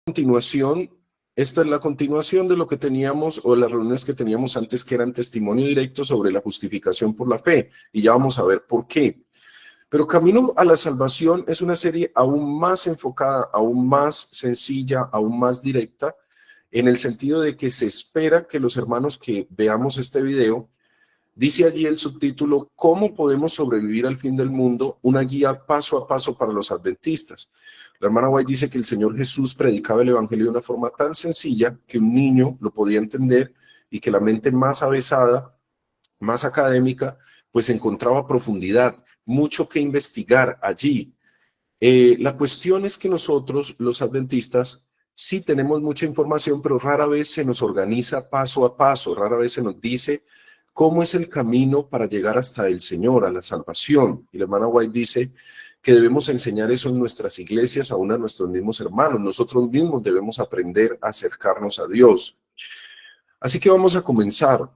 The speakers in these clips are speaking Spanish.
Continuación, esta es la continuación de lo que teníamos o de las reuniones que teníamos antes, que eran testimonio directo sobre la justificación por la fe, y ya vamos a ver por qué. Pero Camino a la Salvación es una serie aún más enfocada, aún más sencilla, aún más directa, en el sentido de que se espera que los hermanos que veamos este video, dice allí el subtítulo, ¿cómo podemos sobrevivir al fin del mundo? Una guía paso a paso para los adventistas. La hermana White dice que el Señor Jesús predicaba el Evangelio de una forma tan sencilla que un niño lo podía entender y que la mente más avesada, más académica, pues encontraba profundidad, mucho que investigar allí. La cuestión es que nosotros, los adventistas, sí tenemos mucha información, pero rara vez se nos organiza paso a paso, rara vez se nos dice cómo es el camino para llegar hasta el Señor, a la salvación. Y la hermana White dice que debemos enseñar eso en nuestras iglesias, aún a nuestros mismos hermanos. Nosotros mismos debemos aprender a acercarnos a Dios. Así que vamos a comenzar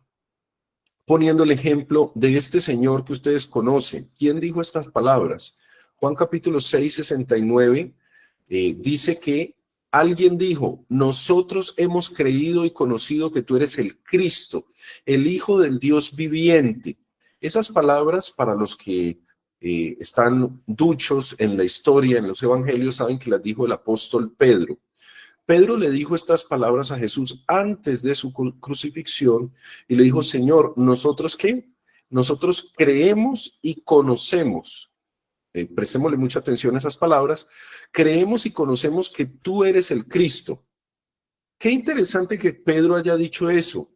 poniendo el ejemplo de este señor que ustedes conocen. ¿Quién dijo estas palabras? Juan capítulo 6, 69, dice que alguien dijo, nosotros hemos creído y conocido que tú eres el Cristo, el Hijo del Dios viviente. Esas palabras, para los que están duchos en la historia, en los evangelios, saben que las dijo el apóstol Pedro. Pedro le dijo estas palabras a Jesús antes de su crucifixión y le dijo, Señor, ¿nosotros qué? Nosotros creemos y conocemos. Prestémosle mucha atención a esas palabras. Creemos y conocemos que tú eres el Cristo. Qué interesante que Pedro haya dicho eso,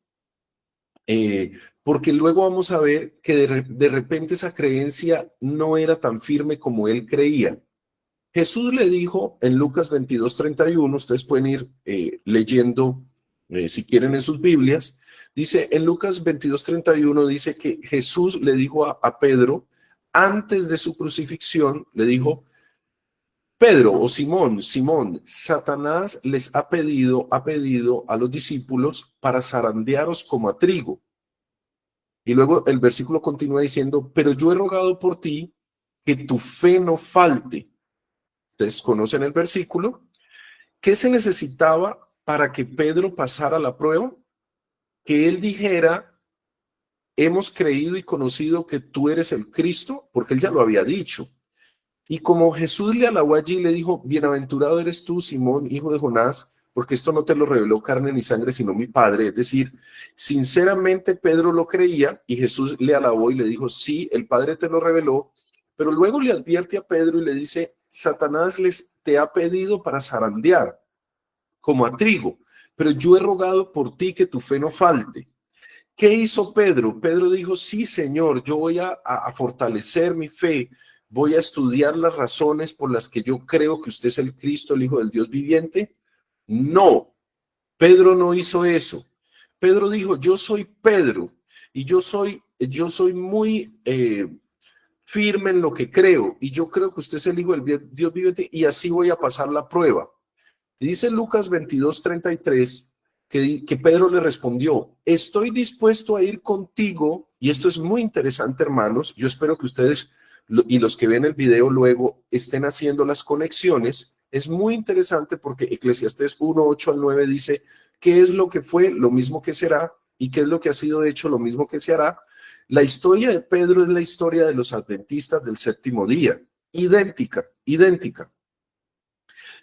porque luego vamos a ver que de repente esa creencia no era tan firme como él creía. Jesús le dijo en Lucas 22:31, ustedes pueden ir leyendo si quieren en sus Biblias, dice en Lucas 22:31, dice que Jesús le dijo a Pedro, antes de su crucifixión, le dijo, Pedro o Simón, Simón, Satanás les ha pedido a los discípulos para zarandearos como a trigo. Y luego el versículo continúa diciendo, pero yo he rogado por ti que tu fe no falte. Ustedes conocen el versículo. ¿Qué se necesitaba para que Pedro pasara la prueba? Que él dijera, hemos creído y conocido que tú eres el Cristo, porque él ya lo había dicho. Y como Jesús le alabó allí, le dijo, bienaventurado eres tú, Simón, hijo de Jonás, porque esto no te lo reveló carne ni sangre, sino mi Padre. Es decir, sinceramente Pedro lo creía y Jesús le alabó y le dijo, sí, el Padre te lo reveló, pero luego le advierte a Pedro y le dice, Satanás te ha pedido para zarandear como a trigo, pero yo he rogado por ti que tu fe no falte. ¿Qué hizo Pedro? Pedro dijo, sí, Señor, yo voy a fortalecer mi fe, voy a estudiar las razones por las que yo creo que usted es el Cristo, el Hijo del Dios viviente. No, Pedro no hizo eso. Pedro dijo, yo soy Pedro y yo soy muy firme en lo que creo y yo creo que usted es el Hijo del Dios viviente y así voy a pasar la prueba. Y dice Lucas 22:33 que Pedro le respondió, estoy dispuesto a ir contigo, y esto es muy interesante, hermanos, yo espero que ustedes y los que ven el video luego estén haciendo las conexiones, es muy interesante porque Eclesiastés 1:8-9 dice, ¿qué es lo que fue? Lo mismo que será, y ¿qué es lo que ha sido hecho? Lo mismo que se hará. La historia de Pedro es la historia de los adventistas del séptimo día, idéntica, idéntica.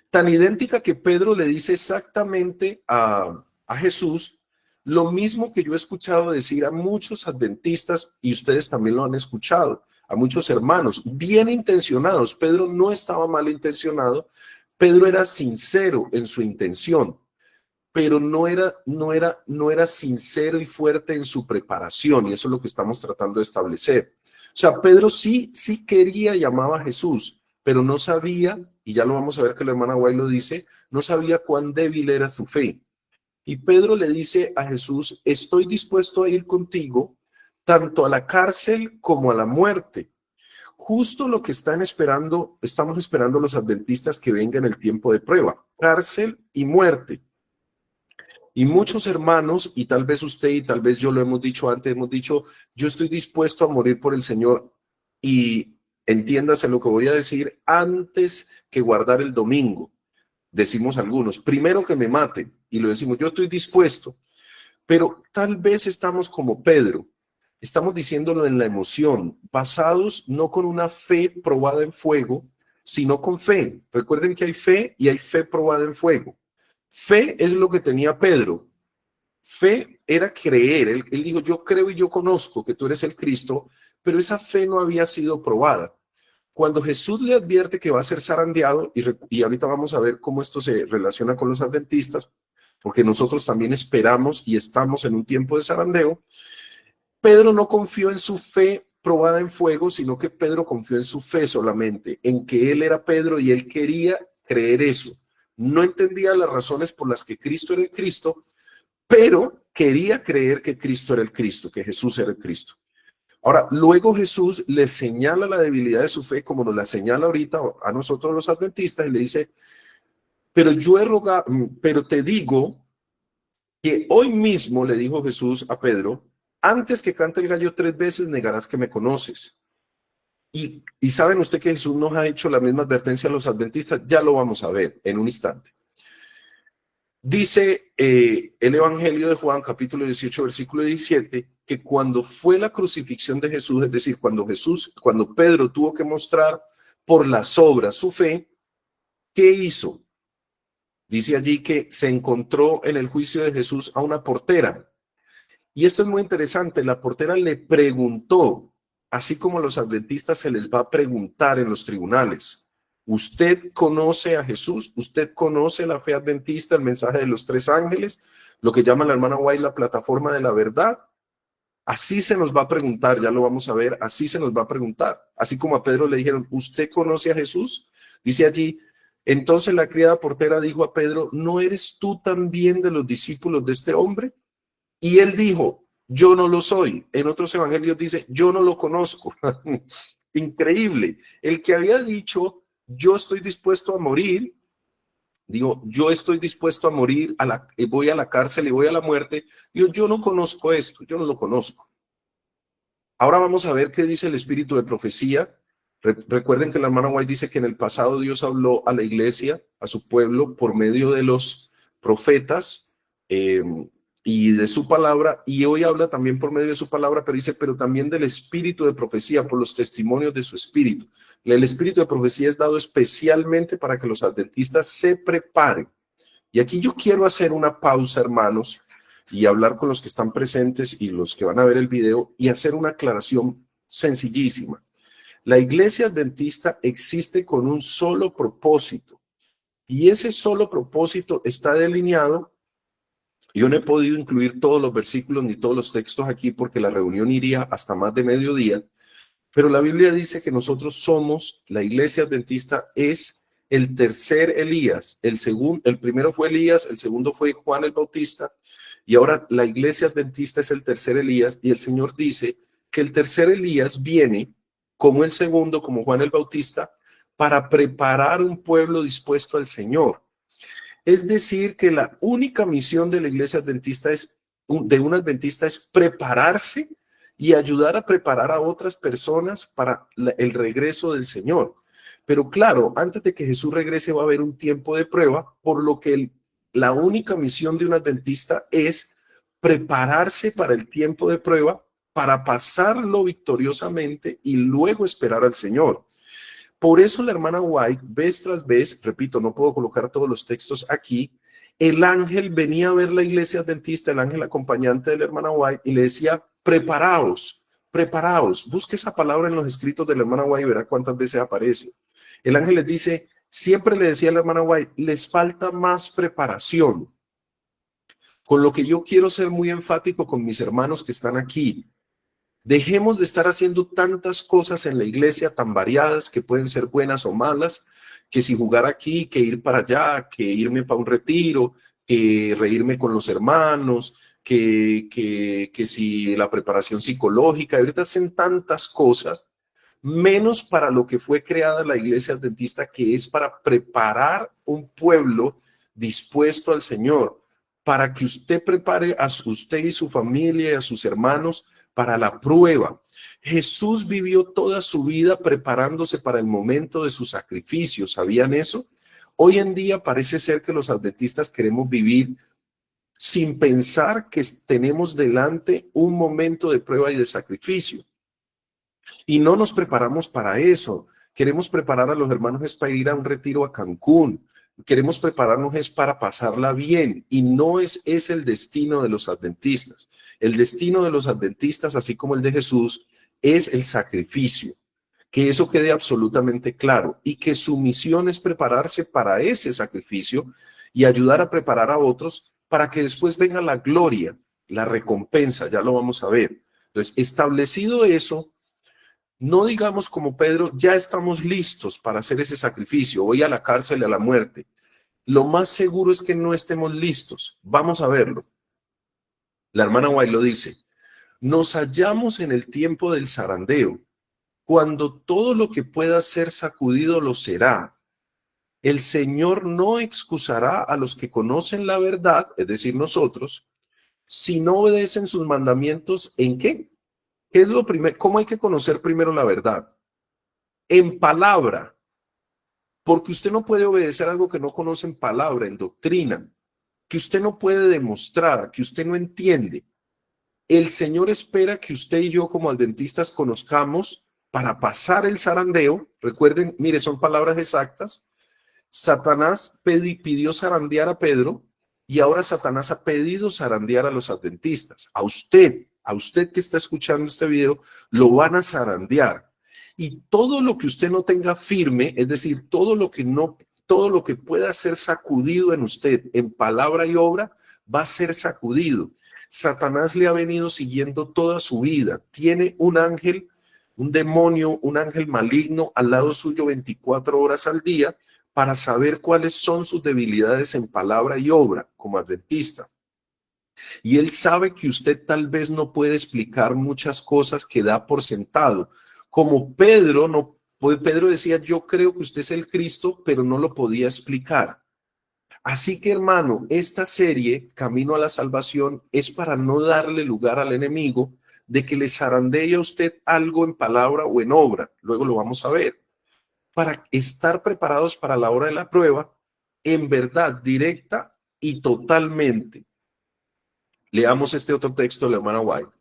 Tan idéntica que Pedro le dice exactamente a Jesús lo mismo que yo he escuchado decir a muchos adventistas, y ustedes también lo han escuchado, a muchos hermanos, bien intencionados. Pedro no estaba mal intencionado, Pedro era sincero en su intención, pero no era sincero y fuerte en su preparación, y eso es lo que estamos tratando de establecer. O sea, Pedro sí quería y amaba a Jesús, pero no sabía, y ya lo vamos a ver que la hermana Guay lo dice, no sabía cuán débil era su fe. Y Pedro le dice a Jesús, estoy dispuesto a ir contigo tanto a la cárcel como a la muerte. Justo lo que estamos esperando los adventistas que venga en el tiempo de prueba, cárcel y muerte. Y muchos hermanos, y tal vez usted y tal vez yo lo hemos dicho antes, hemos dicho, yo estoy dispuesto a morir por el Señor y entiéndase lo que voy a decir, antes que guardar el domingo. decimos algunos, primero que me maten, y lo decimos, yo estoy dispuesto, pero tal vez estamos como Pedro, estamos diciéndolo en la emoción, basados no con una fe probada en fuego, sino con fe. Recuerden que hay fe y hay fe probada en fuego. Fe es lo que tenía Pedro. Fe era creer. Él dijo, yo creo y yo conozco que tú eres el Cristo, pero esa fe no había sido probada. Cuando Jesús le advierte que va a ser zarandeado, y ahorita vamos a ver cómo esto se relaciona con los adventistas, porque nosotros también esperamos y estamos en un tiempo de zarandeo, Pedro no confió en su fe probada en fuego, sino que Pedro confió en su fe solamente, en que él era Pedro y él quería creer eso. No entendía las razones por las que Cristo era el Cristo, pero quería creer que Cristo era el Cristo, que Jesús era el Cristo. Ahora, luego Jesús le señala la debilidad de su fe, como nos la señala ahorita a nosotros los adventistas, y le dice, pero yo he rogado, pero te digo que hoy mismo, le dijo Jesús a Pedro, antes que cante el gallo 3 veces negarás que me conoces. Y saben usted que Jesús nos ha hecho la misma advertencia a los adventistas, ya lo vamos a ver en un instante. Dice el Evangelio de Juan, capítulo 18, versículo 17, que cuando fue la crucifixión de Jesús, es decir, cuando Pedro tuvo que mostrar por las obras su fe, ¿qué hizo? Dice allí que se encontró en el juicio de Jesús a una portera. Y esto es muy interesante, la portera le preguntó, así como a los adventistas se les va a preguntar en los tribunales, ¿usted conoce a Jesús? ¿Usted conoce la fe adventista, el mensaje de los 3 ángeles? Lo que llama la hermana White la plataforma de la verdad. Así se nos va a preguntar, ya lo vamos a ver, así se nos va a preguntar. Así como a Pedro le dijeron, ¿usted conoce a Jesús? Dice allí, entonces la criada portera dijo a Pedro, ¿no eres tú también de los discípulos de este hombre? Y él dijo, yo no lo soy. En otros evangelios dice, yo no lo conozco. Increíble. El que había dicho, yo estoy dispuesto a morir, digo, yo estoy dispuesto a morir, voy a la cárcel y voy a la muerte. Digo, yo no conozco esto, yo no lo conozco. Ahora vamos a ver qué dice el espíritu de profecía. Recuerden que la hermana White dice que en el pasado Dios habló a la iglesia, a su pueblo, por medio de los profetas y de su palabra, y hoy habla también por medio de su palabra, pero dice, pero también del espíritu de profecía, por los testimonios de su espíritu. El espíritu de profecía es dado especialmente para que los adventistas se preparen. Y aquí yo quiero hacer una pausa, hermanos, y hablar con los que están presentes y los que van a ver el video y hacer una aclaración sencillísima. La iglesia adventista existe con un solo propósito, y ese solo propósito está delineado. Yo no he podido incluir todos los versículos ni todos los textos aquí porque la reunión iría hasta más de mediodía, pero la Biblia dice que nosotros somos, la iglesia adventista es el tercer Elías, el primero fue Elías, el segundo fue Juan el Bautista, y ahora la iglesia adventista es el tercer Elías, y el Señor dice que el tercer Elías viene como el segundo, como Juan el Bautista, para preparar un pueblo dispuesto al Señor. Es decir, que la única misión de la iglesia adventista de un adventista es prepararse y ayudar a preparar a otras personas para el regreso del Señor. Pero claro, antes de que Jesús regrese va a haber un tiempo de prueba, por lo que la única misión de un adventista es prepararse para el tiempo de prueba, para pasarlo victoriosamente y luego esperar al Señor. Por eso la hermana White, vez tras vez, repito, no puedo colocar todos los textos aquí, el ángel venía a ver la iglesia adventista, el ángel acompañante de la hermana White, y le decía, preparaos, preparaos. Busque esa palabra en los escritos de la hermana White y verá cuántas veces aparece. El ángel les dice, siempre le decía a la hermana White, les falta más preparación. Con lo que yo quiero ser muy enfático con mis hermanos que están aquí. Dejemos de estar haciendo tantas cosas en la iglesia tan variadas que pueden ser buenas o malas, que si jugar aquí, que ir para allá, que irme para un retiro, que reírme con los hermanos, que si la preparación psicológica. Ahorita hacen tantas cosas, menos para lo que fue creada la iglesia adventista, que es para preparar un pueblo dispuesto al Señor, para que usted prepare a usted y su familia y a sus hermanos para la prueba. Jesús vivió toda su vida preparándose para el momento de su sacrificio. ¿Sabían eso? Hoy en día parece ser que los adventistas queremos vivir sin pensar que tenemos delante un momento de prueba y de sacrificio. Y no nos preparamos para eso. Queremos preparar a los hermanos es para ir a un retiro a Cancún. Queremos prepararnos es para pasarla bien. Y no es el destino de los adventistas. El destino de los adventistas, así como el de Jesús, es el sacrificio. Que eso quede absolutamente claro. Y que su misión es prepararse para ese sacrificio y ayudar a preparar a otros para que después venga la gloria, la recompensa. Ya lo vamos a ver. Entonces, establecido eso, no digamos como Pedro, ya estamos listos para hacer ese sacrificio, voy a la cárcel y a la muerte. Lo más seguro es que no estemos listos. Vamos a verlo. La hermana White lo dice. Nos hallamos en el tiempo del zarandeo, cuando todo lo que pueda ser sacudido lo será. El Señor no excusará a los que conocen la verdad, es decir, nosotros, si no obedecen sus mandamientos. ¿En qué? ¿Qué es lo primero? ¿Cómo hay que conocer primero la verdad? En palabra, porque usted no puede obedecer algo que no conoce en palabra, en doctrina, que usted no puede demostrar, que usted no entiende. El Señor espera que usted y yo como adventistas conozcamos para pasar el zarandeo. Recuerden, mire, son palabras exactas. Satanás pidió zarandear a Pedro y ahora Satanás ha pedido zarandear a los adventistas. A usted que está escuchando este video, lo van a zarandear. Y todo lo que usted no tenga firme, es decir, todo lo que pueda ser sacudido en usted, en palabra y obra, va a ser sacudido. Satanás le ha venido siguiendo toda su vida. Tiene un ángel, un demonio, un ángel maligno al lado suyo 24 horas al día para saber cuáles son sus debilidades en palabra y obra como adventista. Y él sabe que usted tal vez no puede explicar muchas cosas que da por sentado. Como Pedro decía, yo creo que usted es el Cristo, pero no lo podía explicar. Así que, hermano, esta serie, Camino a la Salvación, es para no darle lugar al enemigo de que le zarandee a usted algo en palabra o en obra. Luego lo vamos a ver. Para estar preparados para la hora de la prueba, en verdad, directa y totalmente. Leamos este otro texto de la hermana White,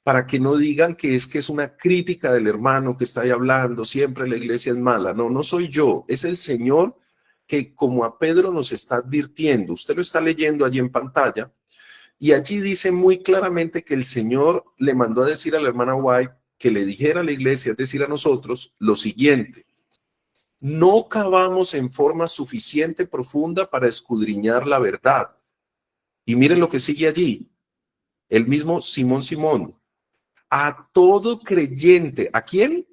para que no digan que es una crítica del hermano que está ahí hablando, siempre la iglesia es mala. No, no soy yo, es el Señor que como a Pedro nos está advirtiendo. Usted lo está leyendo allí en pantalla y allí dice muy claramente que el Señor le mandó a decir a la hermana White que le dijera a la iglesia, es decir, a nosotros, lo siguiente. No cavamos en forma suficiente profunda para escudriñar la verdad. Y miren lo que sigue allí. El mismo Simón. A todo creyente. ¿A quién?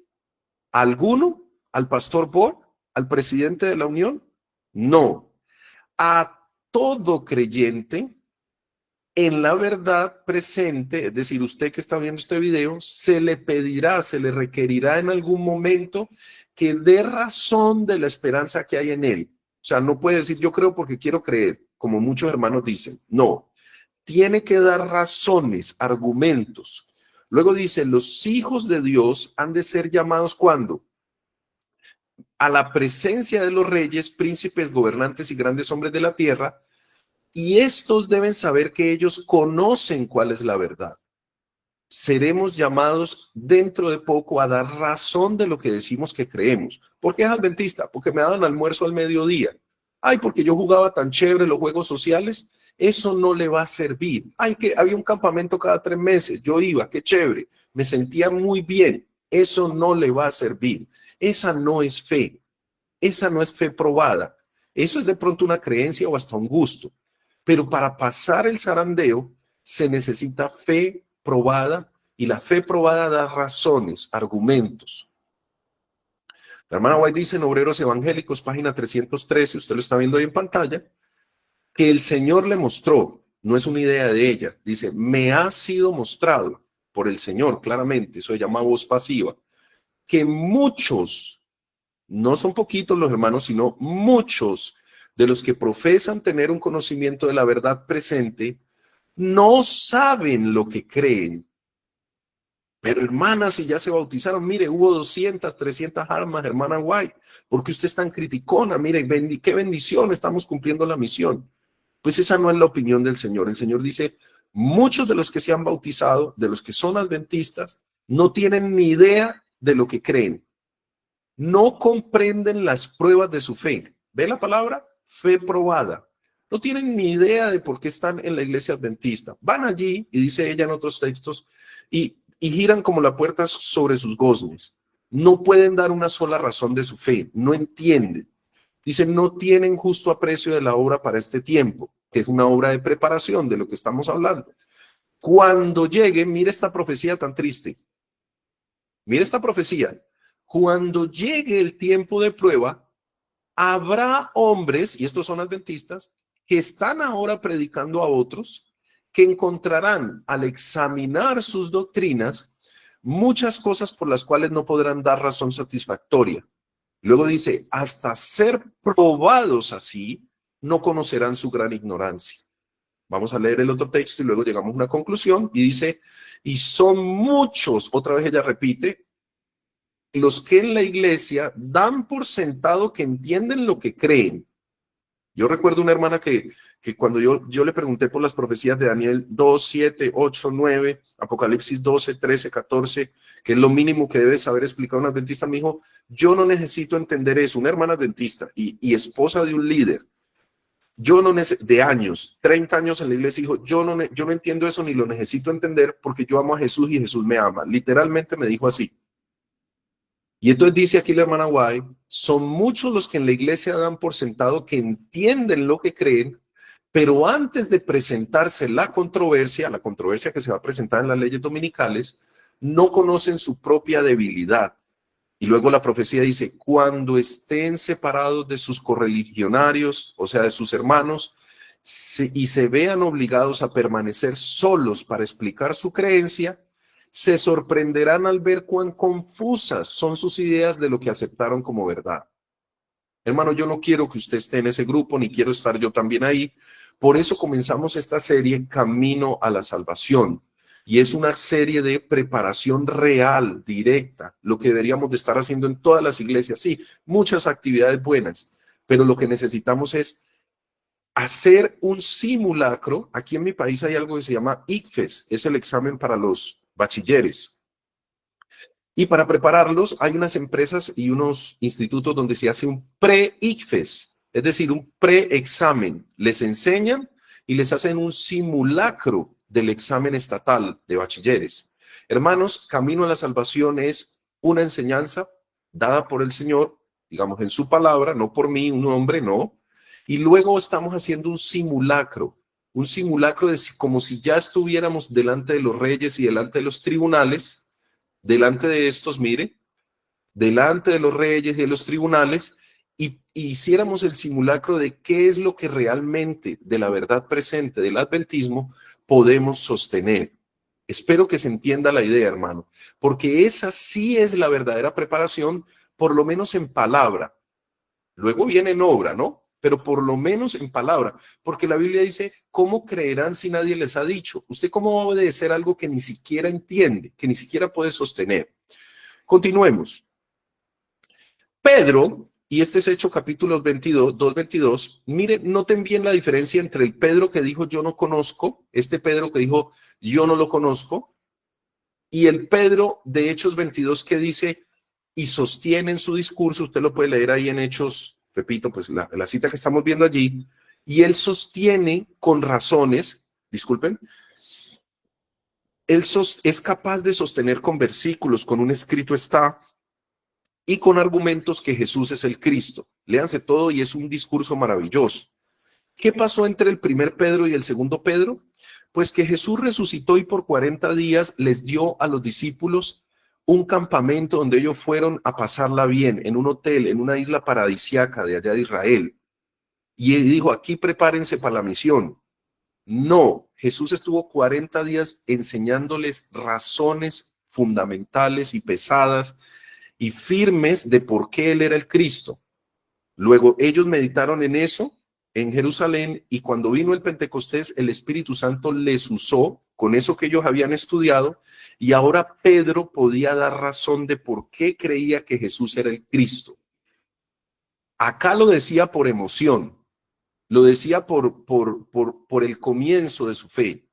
¿A alguno? ¿Al pastor Bohr? ¿Al presidente de la Unión? No. A todo creyente en la verdad presente, es decir, usted que está viendo este video, se le pedirá, se le requerirá en algún momento que dé razón de la esperanza que hay en él. O sea, no puede decir yo creo porque quiero creer, como muchos hermanos dicen. No, tiene que dar razones, argumentos. Luego dice, los hijos de Dios han de ser llamados ¿cuándo? A la presencia de los reyes, príncipes, gobernantes y grandes hombres de la tierra, y estos deben saber que ellos conocen cuál es la verdad. Seremos llamados dentro de poco a dar razón de lo que decimos que creemos. ¿Por qué es adventista? Porque me daban almuerzo al mediodía. Ay, porque yo jugaba tan chévere los juegos sociales. Eso no le va a servir. Ay, que había un campamento cada 3 meses. Yo iba, qué chévere. Me sentía muy bien. Eso no le va a servir. Esa no es fe. Esa no es fe probada. Eso es de pronto una creencia o hasta un gusto. Pero para pasar el zarandeo se necesita fe probada y la fe probada da razones, argumentos. La hermana White dice en Obreros Evangélicos, página 313, usted lo está viendo ahí en pantalla, que el Señor le mostró, no es una idea de ella, dice, me ha sido mostrado por el Señor, claramente, eso se llama voz pasiva, que muchos, no son poquitos los hermanos, sino muchos de los que profesan tener un conocimiento de la verdad presente, no saben lo que creen. Pero hermanas, si ya se bautizaron, mire, hubo 200, 300 almas, hermana White, ¿por qué usted es tan criticona? Mire, qué bendición, estamos cumpliendo la misión. Pues esa no es la opinión del Señor. El Señor dice, muchos de los que se han bautizado, de los que son adventistas, no tienen ni idea de lo que creen. No comprenden las pruebas de su fe. ¿Ve la palabra? Fe probada. No tienen ni idea de por qué están en la iglesia adventista. Van allí, y dice ella en otros textos, y giran como la puerta sobre sus goznes. No pueden dar una sola razón de su fe. No entienden. Dice, no tienen justo aprecio de la obra para este tiempo, que es una obra de preparación de lo que estamos hablando. Cuando llegue, mire esta profecía tan triste. Mire esta profecía. Cuando llegue el tiempo de prueba, habrá hombres, y estos son adventistas, que están ahora predicando a otros, que encontrarán al examinar sus doctrinas muchas cosas por las cuales no podrán dar razón satisfactoria. Luego dice, hasta ser probados así, no conocerán su gran ignorancia. Vamos a leer el otro texto y luego llegamos a una conclusión y dice, y son muchos, otra vez ella repite, los que en la iglesia dan por sentado que entienden lo que creen. Yo recuerdo una hermana que cuando yo le pregunté por las profecías de Daniel 2, 7, 8, 9, Apocalipsis 12, 13, 14, que es lo mínimo que debe saber explicar un adventista, me dijo, yo no necesito entender eso. Una hermana adventista y esposa de un líder, yo no de años, 30 años en la iglesia, dijo, yo no entiendo eso ni lo necesito entender porque yo amo a Jesús y Jesús me ama. Literalmente me dijo así. Y entonces dice aquí la hermana White, son muchos los que en la iglesia dan por sentado que entienden lo que creen, pero antes de presentarse la controversia que se va a presentar en las leyes dominicales, no conocen su propia debilidad. Y luego la profecía dice, cuando estén separados de sus correligionarios, o sea, de sus hermanos, y se vean obligados a permanecer solos para explicar su creencia, se sorprenderán al ver cuán confusas son sus ideas de lo que aceptaron como verdad. Hermano, yo no quiero que usted esté en ese grupo, ni quiero estar yo también ahí. Por eso comenzamos esta serie Camino a la Salvación. Y es una serie de preparación real, directa, lo que deberíamos de estar haciendo en todas las iglesias. Sí, muchas actividades buenas, pero lo que necesitamos es hacer un simulacro. Aquí en mi país hay algo que se llama ICFES, es el examen para los bachilleres. Y para prepararlos hay unas empresas y unos institutos donde se hace un pre-ICFES, es decir, un pre-examen. Les enseñan y les hacen un simulacro del examen estatal de bachilleres. Hermanos, Camino a la Salvación es una enseñanza dada por el Señor, digamos en su palabra, no por mí, un hombre, no. Y luego estamos haciendo un simulacro de como si ya estuviéramos delante de los reyes y delante de los tribunales, delante de estos, mire, delante de los reyes y de los tribunales, y hiciéramos el simulacro de qué es lo que realmente de la verdad presente del adventismo podemos sostener. Espero que se entienda la idea, hermano, porque esa sí es la verdadera preparación, por lo menos en palabra. Luego viene en obra, ¿no? Pero por lo menos en palabra, porque la Biblia dice, ¿cómo creerán si nadie les ha dicho? ¿Usted cómo va a obedecer algo que ni siquiera entiende, que ni siquiera puede sostener? Continuemos. Pedro, y este es Hechos capítulo 22, 2:22, mire, noten bien la diferencia entre el Pedro que dijo yo no conozco, este Pedro que dijo yo no lo conozco, y el Pedro de Hechos 22 que dice y sostiene en su discurso, usted lo puede leer ahí en Hechos, repito, pues la cita que estamos viendo allí, y él sostiene con razones, disculpen, él es capaz de sostener con versículos, con un escrito está, y con argumentos que Jesús es el Cristo. Léanse todo y es un discurso maravilloso. ¿Qué pasó entre el primer Pedro y el segundo Pedro? Pues que Jesús resucitó y por 40 días les dio a los discípulos un campamento donde ellos fueron a pasarla bien, en un hotel, en una isla paradisiaca de allá de Israel. Y él dijo, aquí prepárense para la misión. No, Jesús estuvo 40 días enseñándoles razones fundamentales y pesadas y firmes de por qué él era el Cristo. Luego ellos meditaron en eso en Jerusalén y cuando vino el Pentecostés, el Espíritu Santo les usó con eso que ellos habían estudiado, y ahora Pedro podía dar razón de por qué creía que Jesús era el Cristo. Acá lo decía por emoción, lo decía por el comienzo de su fe,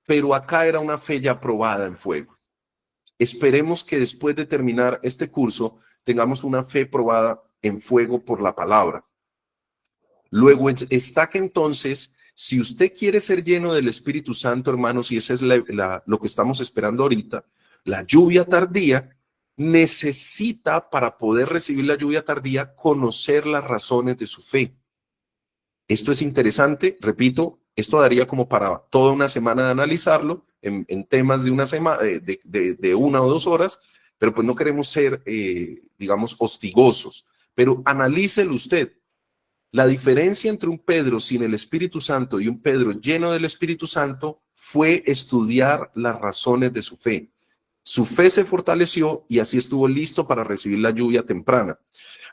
pero acá era una fe ya probada en fuego. Esperemos que después de terminar este curso tengamos una fe probada en fuego por la palabra. Luego está que entonces, si usted quiere ser lleno del Espíritu Santo, hermanos, y eso es lo que estamos esperando ahorita, la lluvia tardía, necesita, para poder recibir la lluvia tardía, conocer las razones de su fe. Esto es interesante, repito, esto daría como para toda una semana de analizarlo en temas de una semana, de 1 o 2 horas, pero pues no queremos ser, digamos, hostigosos. Pero analícelo usted. La diferencia entre un Pedro sin el Espíritu Santo y un Pedro lleno del Espíritu Santo fue estudiar las razones de su fe. Su fe se fortaleció y así estuvo listo para recibir la lluvia temprana.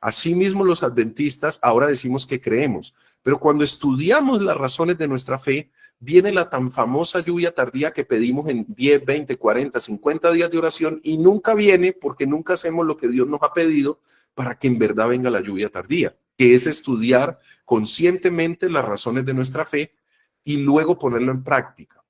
Asimismo, los adventistas ahora decimos que creemos, pero cuando estudiamos las razones de nuestra fe, viene la tan famosa lluvia tardía que pedimos en 10, 20, 40, 50 días de oración y nunca viene porque nunca hacemos lo que Dios nos ha pedido para que en verdad venga la lluvia tardía, que es estudiar conscientemente las razones de nuestra fe y luego ponerlo en práctica.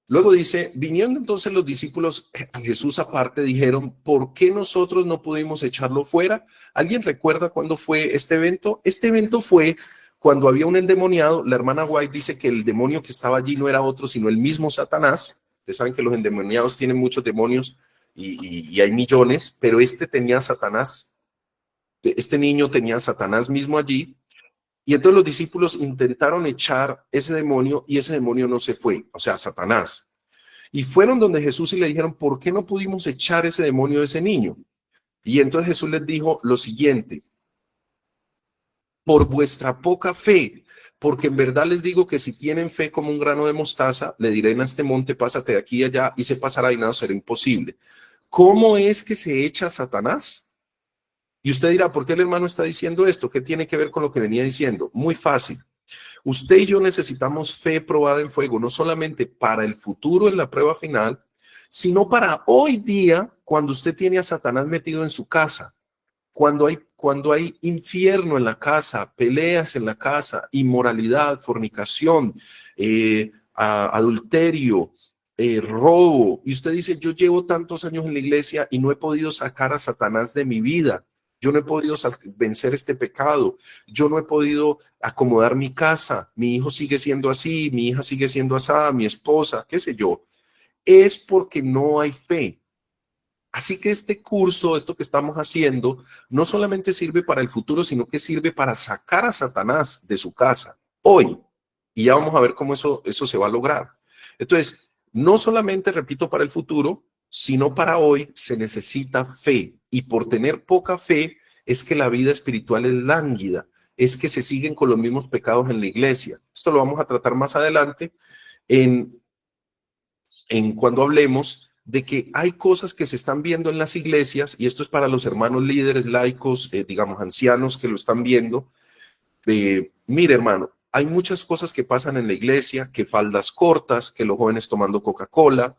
Luego dice, viniendo entonces los discípulos a Jesús aparte, dijeron, ¿por qué nosotros no pudimos echarlo fuera? ¿Alguien recuerda cuándo fue este evento? Este evento fue cuando había un endemoniado. La hermana White dice que el demonio que estaba allí no era otro, sino el mismo Satanás. Ustedes saben que los endemoniados tienen muchos demonios y hay millones, pero este tenía Satanás, este niño tenía Satanás mismo allí. Y entonces los discípulos intentaron echar ese demonio y ese demonio no se fue, o sea, Satanás. Y fueron donde Jesús y le dijeron, ¿por qué no pudimos echar ese demonio de ese niño? Y entonces Jesús les dijo lo siguiente, por vuestra poca fe, porque en verdad les digo que si tienen fe como un grano de mostaza, le dirán a este monte, pásate de aquí y allá, y se pasará y nada será imposible. ¿Cómo es que se echa Satanás? Y usted dirá, ¿por qué el hermano está diciendo esto? ¿Qué tiene que ver con lo que venía diciendo? Muy fácil. Usted y yo necesitamos fe probada en fuego, no solamente para el futuro en la prueba final, sino para hoy día, cuando usted tiene a Satanás metido en su casa, cuando hay infierno en la casa, peleas en la casa, inmoralidad, fornicación, adulterio, robo, y usted dice, yo llevo tantos años en la iglesia y no he podido sacar a Satanás de mi vida. Yo no he podido vencer este pecado. Yo no he podido acomodar mi casa. Mi hijo sigue siendo así, mi hija sigue siendo así, mi esposa, qué sé yo. Es porque no hay fe. Así que este curso, esto que estamos haciendo, no solamente sirve para el futuro, sino que sirve para sacar a Satanás de su casa hoy. Y ya vamos a ver cómo eso se va a lograr. Entonces, no solamente, repito, para el futuro, sino para hoy se necesita fe. Y por tener poca fe es que la vida espiritual es lánguida, es que se siguen con los mismos pecados en la iglesia. Esto lo vamos a tratar más adelante en cuando hablemos de que hay cosas que se están viendo en las iglesias, y esto es para los hermanos líderes, laicos, digamos, ancianos que lo están viendo. Mire, hermano, hay muchas cosas que pasan en la iglesia, que faldas cortas, que los jóvenes tomando Coca-Cola,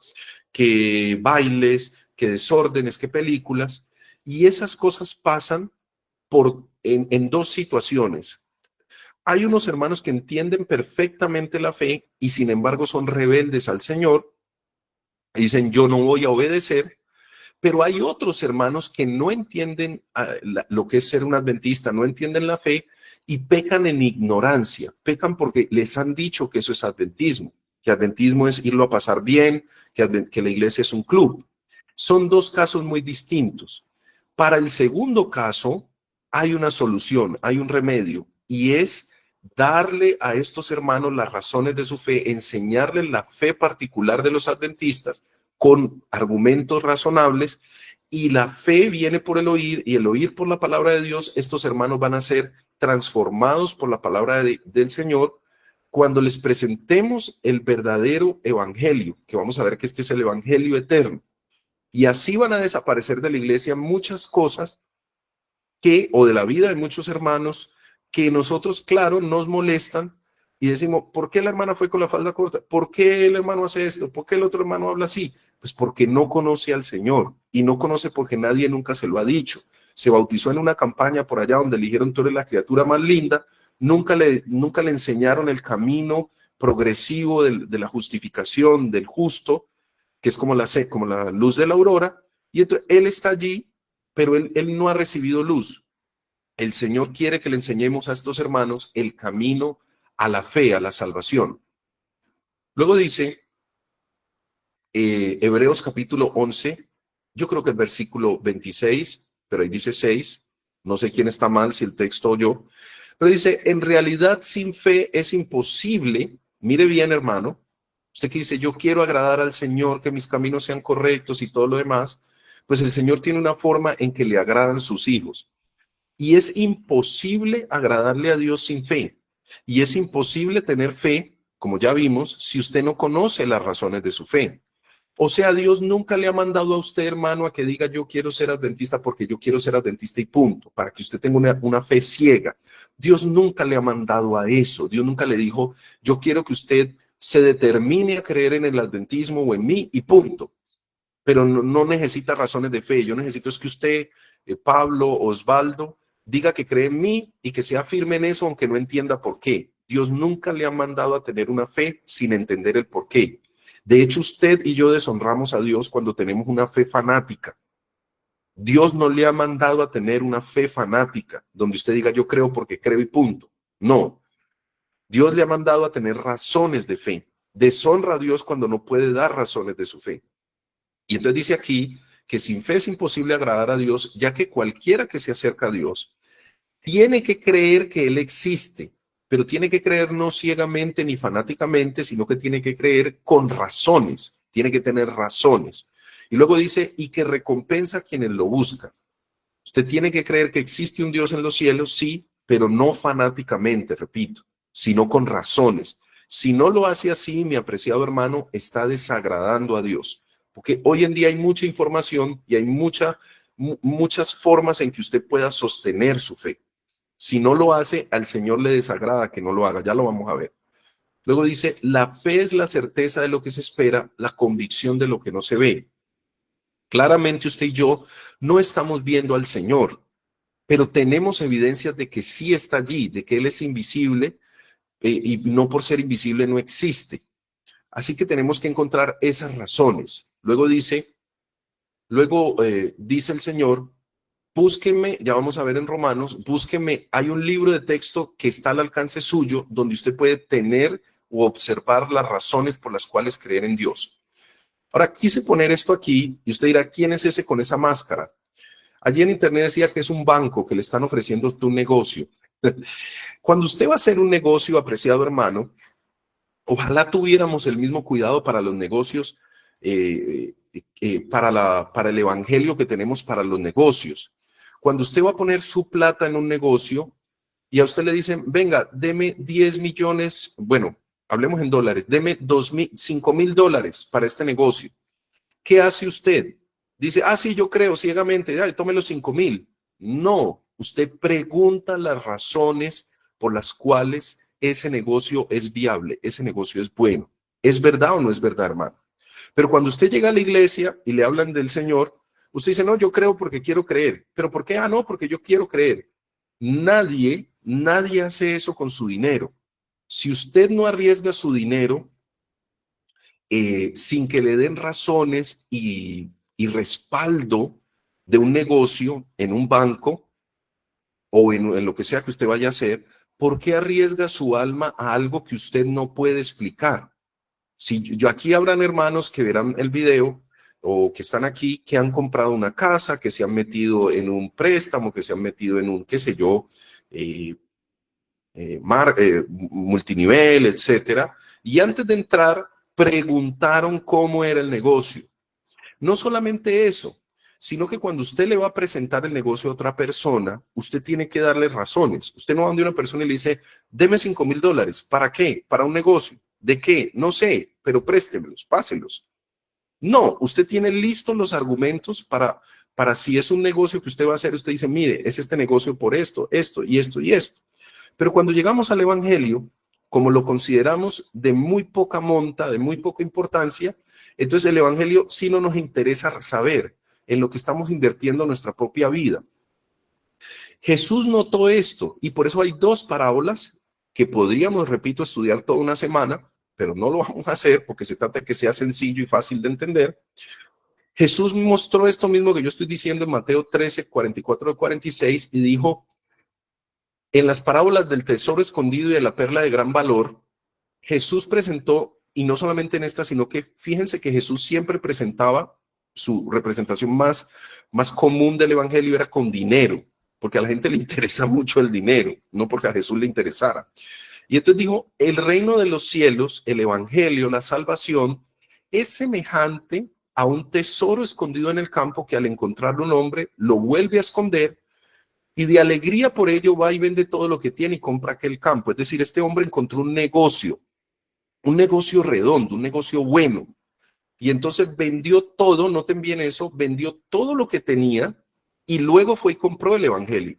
que bailes, que desórdenes, que películas, y esas cosas pasan en dos situaciones. Hay unos hermanos que entienden perfectamente la fe y sin embargo son rebeldes al Señor, y dicen yo no voy a obedecer, pero hay otros hermanos que no entienden lo que es ser un adventista, no entienden la fe y pecan en ignorancia, pecan porque les han dicho que eso es adventismo, que adventismo es irlo a pasar bien, que la iglesia es un club. Son dos casos muy distintos. Para el segundo caso hay una solución, hay un remedio, y es darle a estos hermanos las razones de su fe, enseñarles la fe particular de los adventistas con argumentos razonables, y la fe viene por el oír y el oír por la palabra de Dios. Estos hermanos van a ser transformados por la palabra del Señor cuando les presentemos el verdadero evangelio, que vamos a ver que este es el evangelio eterno. Y así van a desaparecer de la iglesia muchas cosas o de la vida de muchos hermanos que nosotros, claro, nos molestan, y decimos, ¿por qué la hermana fue con la falda corta? ¿Por qué el hermano hace esto? ¿Por qué el otro hermano habla así? Pues porque no conoce al Señor, y no conoce porque nadie nunca se lo ha dicho. Se bautizó en una campaña por allá donde le dijeron, tú eres la criatura más linda, nunca le enseñaron el camino progresivo de la justificación del justo, que es como la luz de la aurora, y entonces él está allí, pero él no ha recibido luz. El Señor quiere que le enseñemos a estos hermanos el camino a la fe, a la salvación. Luego dice, Hebreos capítulo 11, yo creo que el versículo 26, pero ahí dice 6, no sé quién está mal, si el texto o yo, pero dice, en realidad sin fe es imposible, mire bien hermano, usted que dice, yo quiero agradar al Señor, que mis caminos sean correctos y todo lo demás, pues el Señor tiene una forma en que le agradan sus hijos. Y es imposible agradarle a Dios sin fe. Y es imposible tener fe, como ya vimos, si usted no conoce las razones de su fe. O sea, Dios nunca le ha mandado a usted, hermano, a que diga yo quiero ser adventista porque yo quiero ser adventista y punto, para que usted tenga una fe ciega. Dios nunca le ha mandado a eso. Dios nunca le dijo yo quiero que usted se determine a creer en el adventismo o en mí y punto. Pero no necesita razones de fe. Yo necesito es que usted, Pablo, Osvaldo, diga que cree en mí y que sea firme en eso, aunque no entienda por qué. Dios nunca le ha mandado a tener una fe sin entender el por qué. De hecho, usted y yo deshonramos a Dios cuando tenemos una fe fanática. Dios no le ha mandado a tener una fe fanática, donde usted diga yo creo porque creo y punto. No. Dios le ha mandado a tener razones de fe. Deshonra a Dios cuando no puede dar razones de su fe. Y entonces dice aquí que sin fe es imposible agradar a Dios, ya que cualquiera que se acerca a Dios tiene que creer que Él existe, pero tiene que creer no ciegamente ni fanáticamente, sino que tiene que creer con razones, tiene que tener razones. Y luego dice, y que recompensa a quienes lo buscan. Usted tiene que creer que existe un Dios en los cielos, sí, pero no fanáticamente, repito, sino con razones. Si no lo hace así, mi apreciado hermano, está desagradando a Dios. Porque hoy en día hay mucha información y hay muchas formas en que usted pueda sostener su fe. Si no lo hace, al Señor le desagrada que no lo haga. Ya lo vamos a ver. Luego dice, la fe es la certeza de lo que se espera, la convicción de lo que no se ve. Claramente usted y yo no estamos viendo al Señor, pero tenemos evidencias de que sí está allí, de que Él es invisible y no por ser invisible no existe. Así que tenemos que encontrar esas razones. Luego dice el Señor, búsquenme, ya vamos a ver en Romanos, búsquenme, hay un libro de texto que está al alcance suyo donde usted puede tener o observar las razones por las cuales creer en Dios. Ahora, quise poner esto aquí y usted dirá, ¿quién es ese con esa máscara? Allí en internet decía que es un banco que le están ofreciendo a usted un negocio. Cuando usted va a hacer un negocio, apreciado hermano, ojalá tuviéramos el mismo cuidado para los negocios, para el evangelio que tenemos para los negocios. Cuando usted va a poner su plata en un negocio y a usted le dicen, venga, deme 10 millones, bueno, hablemos en dólares, deme 5,000 dólares para este negocio. ¿Qué hace usted? Dice, sí, yo creo ciegamente, tome los 5,000. No, usted pregunta las razones por las cuales ese negocio es viable, ese negocio es bueno. ¿Es verdad o no es verdad, hermano? Pero cuando usted llega a la iglesia y le hablan del Señor, usted dice, no, yo creo porque quiero creer. ¿Pero por qué? No, porque yo quiero creer. Nadie hace eso con su dinero. Si usted no arriesga su dinero sin que le den razones y respaldo de un negocio en un banco o en lo que sea que usted vaya a hacer, ¿por qué arriesga su alma a algo que usted no puede explicar? Si yo aquí habrán hermanos que verán el video o que están aquí, que han comprado una casa, que se han metido en un préstamo, que se han metido en un, qué sé yo, multinivel, etcétera, y antes de entrar preguntaron cómo era el negocio. No solamente eso, sino que cuando usted le va a presentar el negocio a otra persona, usted tiene que darle razones. Usted no va donde una persona y le dice, deme 5,000 dólares. ¿Para qué? Para un negocio. ¿De qué? No sé, pero préstemelos, páselos. No, usted tiene listos los argumentos para si es un negocio que usted va a hacer, usted dice, mire, es este negocio por esto, esto y esto y esto. Pero cuando llegamos al evangelio, como lo consideramos de muy poca monta, de muy poca importancia, entonces el evangelio sí no nos interesa saber en lo que estamos invirtiendo nuestra propia vida. Jesús notó esto y por eso hay dos parábolas que podríamos, repito, estudiar toda una semana, pero no lo vamos a hacer porque se trata de que sea sencillo y fácil de entender. Jesús mostró esto mismo que yo estoy diciendo en Mateo 13, 44 al 46 y dijo, en las parábolas del tesoro escondido y de la perla de gran valor, Jesús presentó, y no solamente en esta, sino que fíjense que Jesús siempre presentaba su representación más común del evangelio era con dinero, porque a la gente le interesa mucho el dinero, no porque a Jesús le interesara. Y entonces dijo, el reino de los cielos, el evangelio, la salvación, es semejante a un tesoro escondido en el campo que al encontrarlo un hombre lo vuelve a esconder y de alegría por ello va y vende todo lo que tiene y compra aquel campo. Es decir, este hombre encontró un negocio redondo, un negocio bueno. Y entonces vendió todo, noten bien eso, vendió todo lo que tenía y luego fue y compró el evangelio.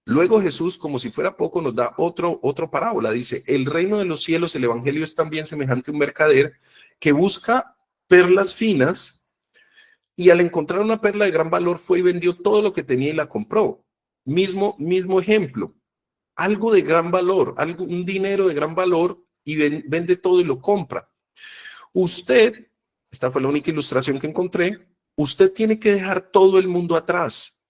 Luego Jesús, como si fuera poco, nos da otro parábola. Dice, el reino de los cielos, el evangelio es también semejante a un mercader que busca perlas finas y al encontrar una perla de gran valor fue y vendió todo lo que tenía y la compró. Mismo ejemplo, algo de gran valor, un dinero de gran valor y vende todo y lo compra. Usted, esta fue la única ilustración que encontré, usted tiene que dejar todo el mundo atrás.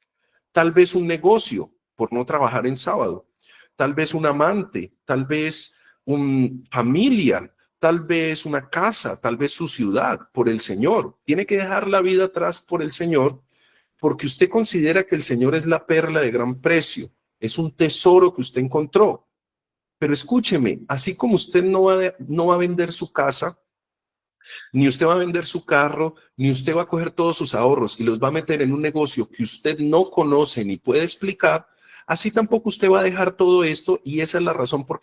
Tal vez un negocio por no trabajar en sábado, tal vez un amante, tal vez una familia, tal vez una casa, tal vez su ciudad por el Señor. Tiene que dejar la vida atrás por el Señor porque usted considera que el Señor es la perla de gran precio, es un tesoro que usted encontró. Pero escúcheme, así como usted no va a vender su casa, ni usted va a vender su carro, ni usted va a coger todos sus ahorros y los va a meter en un negocio que usted no conoce ni puede explicar, así tampoco usted va a dejar todo esto y esa es la razón por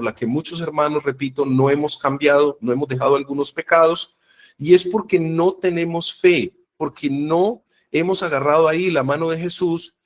la que muchos hermanos, repito, no hemos cambiado, no hemos dejado algunos pecados y es porque no tenemos fe, porque no hemos agarrado ahí la mano de Jesús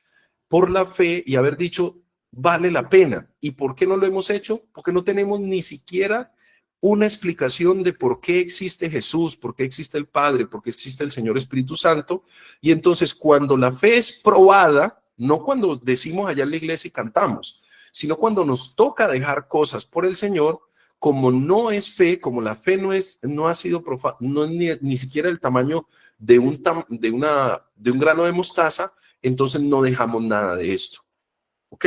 por la fe y haber dicho, vale la pena. ¿Y por qué no lo hemos hecho? Porque no tenemos ni siquiera una explicación de por qué existe Jesús, por qué existe el Padre, por qué existe el Señor Espíritu Santo. Y entonces cuando la fe es probada, no cuando decimos allá en la iglesia y cantamos, sino cuando nos toca dejar cosas por el Señor, como no es fe, como la fe no ha sido no es ni siquiera el tamaño de un grano de mostaza, entonces no dejamos nada de esto. ¿Ok?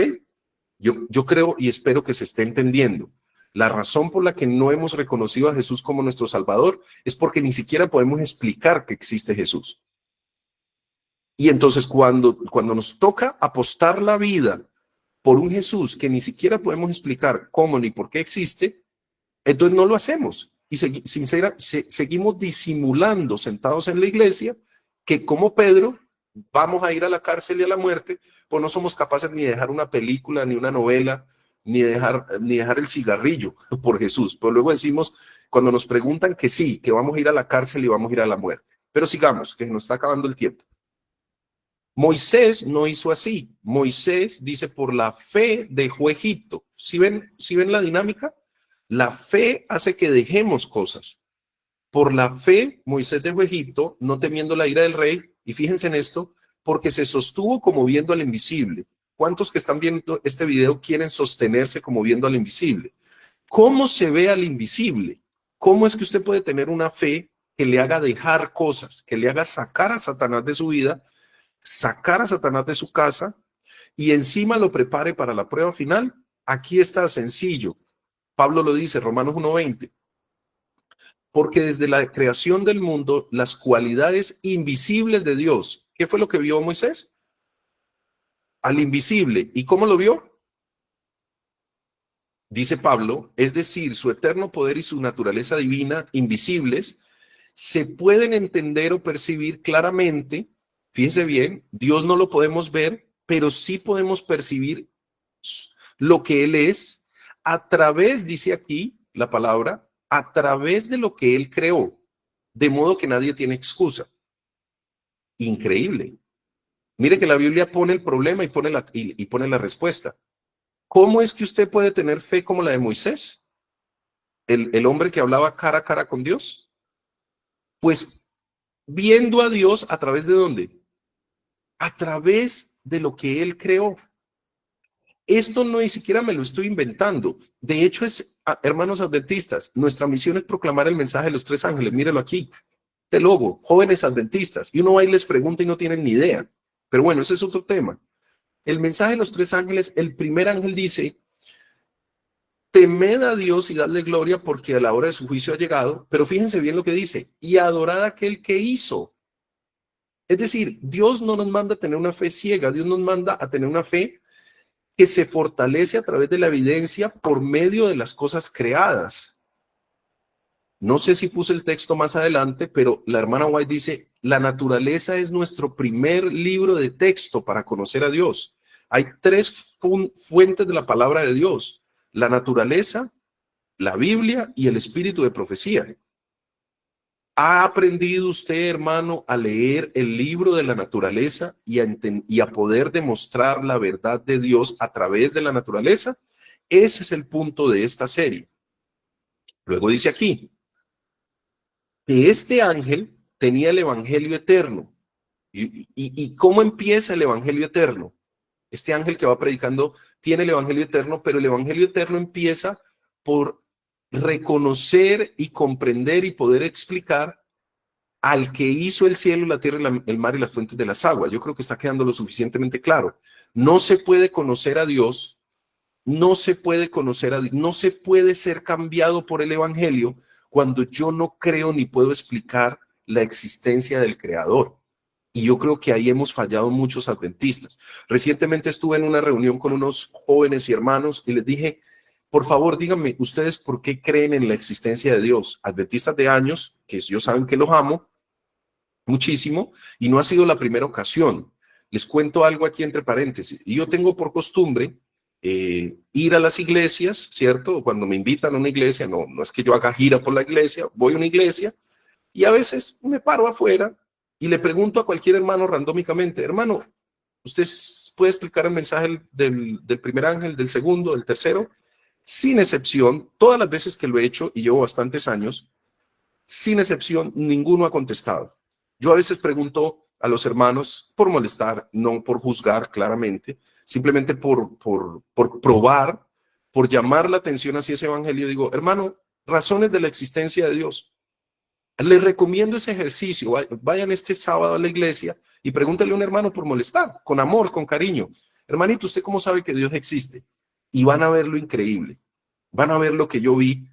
Yo creo y espero que se esté entendiendo. La razón por la que no hemos reconocido a Jesús como nuestro Salvador es porque ni siquiera podemos explicar que existe Jesús. Y entonces cuando nos toca apostar la vida por un Jesús que ni siquiera podemos explicar cómo ni por qué existe, entonces no lo hacemos. Y seguimos disimulando sentados en la iglesia que como Pedro vamos a ir a la cárcel y a la muerte, pues no somos capaces ni de dejar una película, ni una novela, ni dejar el cigarrillo por Jesús. Pero luego decimos, cuando nos preguntan que sí, que vamos a ir a la cárcel y vamos a ir a la muerte. Pero sigamos, que nos está acabando el tiempo. Moisés no hizo así. Moisés dice, por la fe dejó Egipto. ¿Sí ven la dinámica? La fe hace que dejemos cosas. Por la fe, Moisés dejó Egipto, no temiendo la ira del rey, y fíjense en esto, porque se sostuvo como viendo al invisible. ¿Cuántos que están viendo este video quieren sostenerse como viendo al invisible? ¿Cómo se ve al invisible? ¿Cómo es que usted puede tener una fe que le haga dejar cosas, que le haga sacar a Satanás de su vida, sacar a Satanás de su casa y encima lo prepare para la prueba final? Aquí está sencillo. Pablo lo dice, Romanos 1:20. Porque desde la creación del mundo, las cualidades invisibles de Dios, ¿qué fue lo que vio Moisés? Al invisible. ¿Y cómo lo vio? Dice Pablo, es decir, su eterno poder y su naturaleza divina, invisibles, se pueden entender o percibir claramente. Fíjense bien, Dios no lo podemos ver, pero sí podemos percibir lo que Él es a través, dice aquí la palabra, a través de lo que Él creó, de modo que nadie tiene excusa. Increíble. Mire que la Biblia pone el problema y pone la respuesta. ¿Cómo es que usted puede tener fe como la de Moisés? el hombre que hablaba cara a cara con Dios? Pues viendo a Dios a través de ¿dónde? A través de lo que él creó. Esto no ni siquiera me lo estoy inventando. De hecho, hermanos adventistas, nuestra misión es proclamar el mensaje de los tres ángeles. Míralo aquí. De logo, jóvenes adventistas. Y uno va y les pregunta y no tienen ni idea. Pero bueno, ese es otro tema. El mensaje de los tres ángeles, el primer ángel dice: temed a Dios y dadle gloria porque a la hora de su juicio ha llegado. Pero fíjense bien lo que dice: y adorad a aquel que hizo. Es decir, Dios no nos manda a tener una fe ciega. Dios nos manda a tener una fe que se fortalece a través de la evidencia por medio de las cosas creadas. No sé si puse el texto más adelante, pero la hermana White dice: la naturaleza es nuestro primer libro de texto para conocer a Dios. Hay tres fuentes de la palabra de Dios: la naturaleza, la Biblia y el espíritu de profecía. ¿Ha aprendido usted, hermano, a leer el libro de la naturaleza y a poder demostrar la verdad de Dios a través de la naturaleza? Ese es el punto de esta serie. Luego dice aquí que este ángel tenía el evangelio eterno. ¿Y cómo empieza el evangelio eterno? Este ángel que va predicando tiene el evangelio eterno, pero el evangelio eterno empieza por reconocer y comprender y poder explicar al que hizo el cielo, la tierra, el mar y las fuentes de las aguas. Yo creo que está quedando lo suficientemente claro. No se puede conocer a Dios, no se puede conocer a Dios, no se puede ser cambiado por el evangelio cuando yo no creo ni puedo explicar la existencia del Creador. Y yo creo que ahí hemos fallado muchos adventistas. Recientemente estuve en una reunión con unos jóvenes y hermanos y les dije: por favor, díganme, ¿ustedes por qué creen en la existencia de Dios? Adventistas de años, que ellos saben que los amo muchísimo, y no ha sido la primera ocasión. Les cuento algo aquí entre paréntesis. Y yo tengo por costumbre ir a las iglesias, ¿cierto? Cuando me invitan a una iglesia, no es que yo haga gira por la iglesia, voy a una iglesia y a veces me paro afuera y le pregunto a cualquier hermano randómicamente: hermano, ¿usted puede explicar el mensaje del primer ángel, del segundo, del tercero? Sin excepción, todas las veces que lo he hecho, y llevo bastantes años, sin excepción, ninguno ha contestado. Yo a veces pregunto a los hermanos por molestar, no por juzgar claramente, simplemente por probar, por llamar la atención hacia ese evangelio. Digo: hermano, razones de la existencia de Dios. Les recomiendo ese ejercicio. Vayan este sábado a la iglesia y pregúntale a un hermano por molestar, con amor, con cariño: hermanito, ¿usted cómo sabe que Dios existe? Y van a ver lo increíble. Van a ver lo que yo vi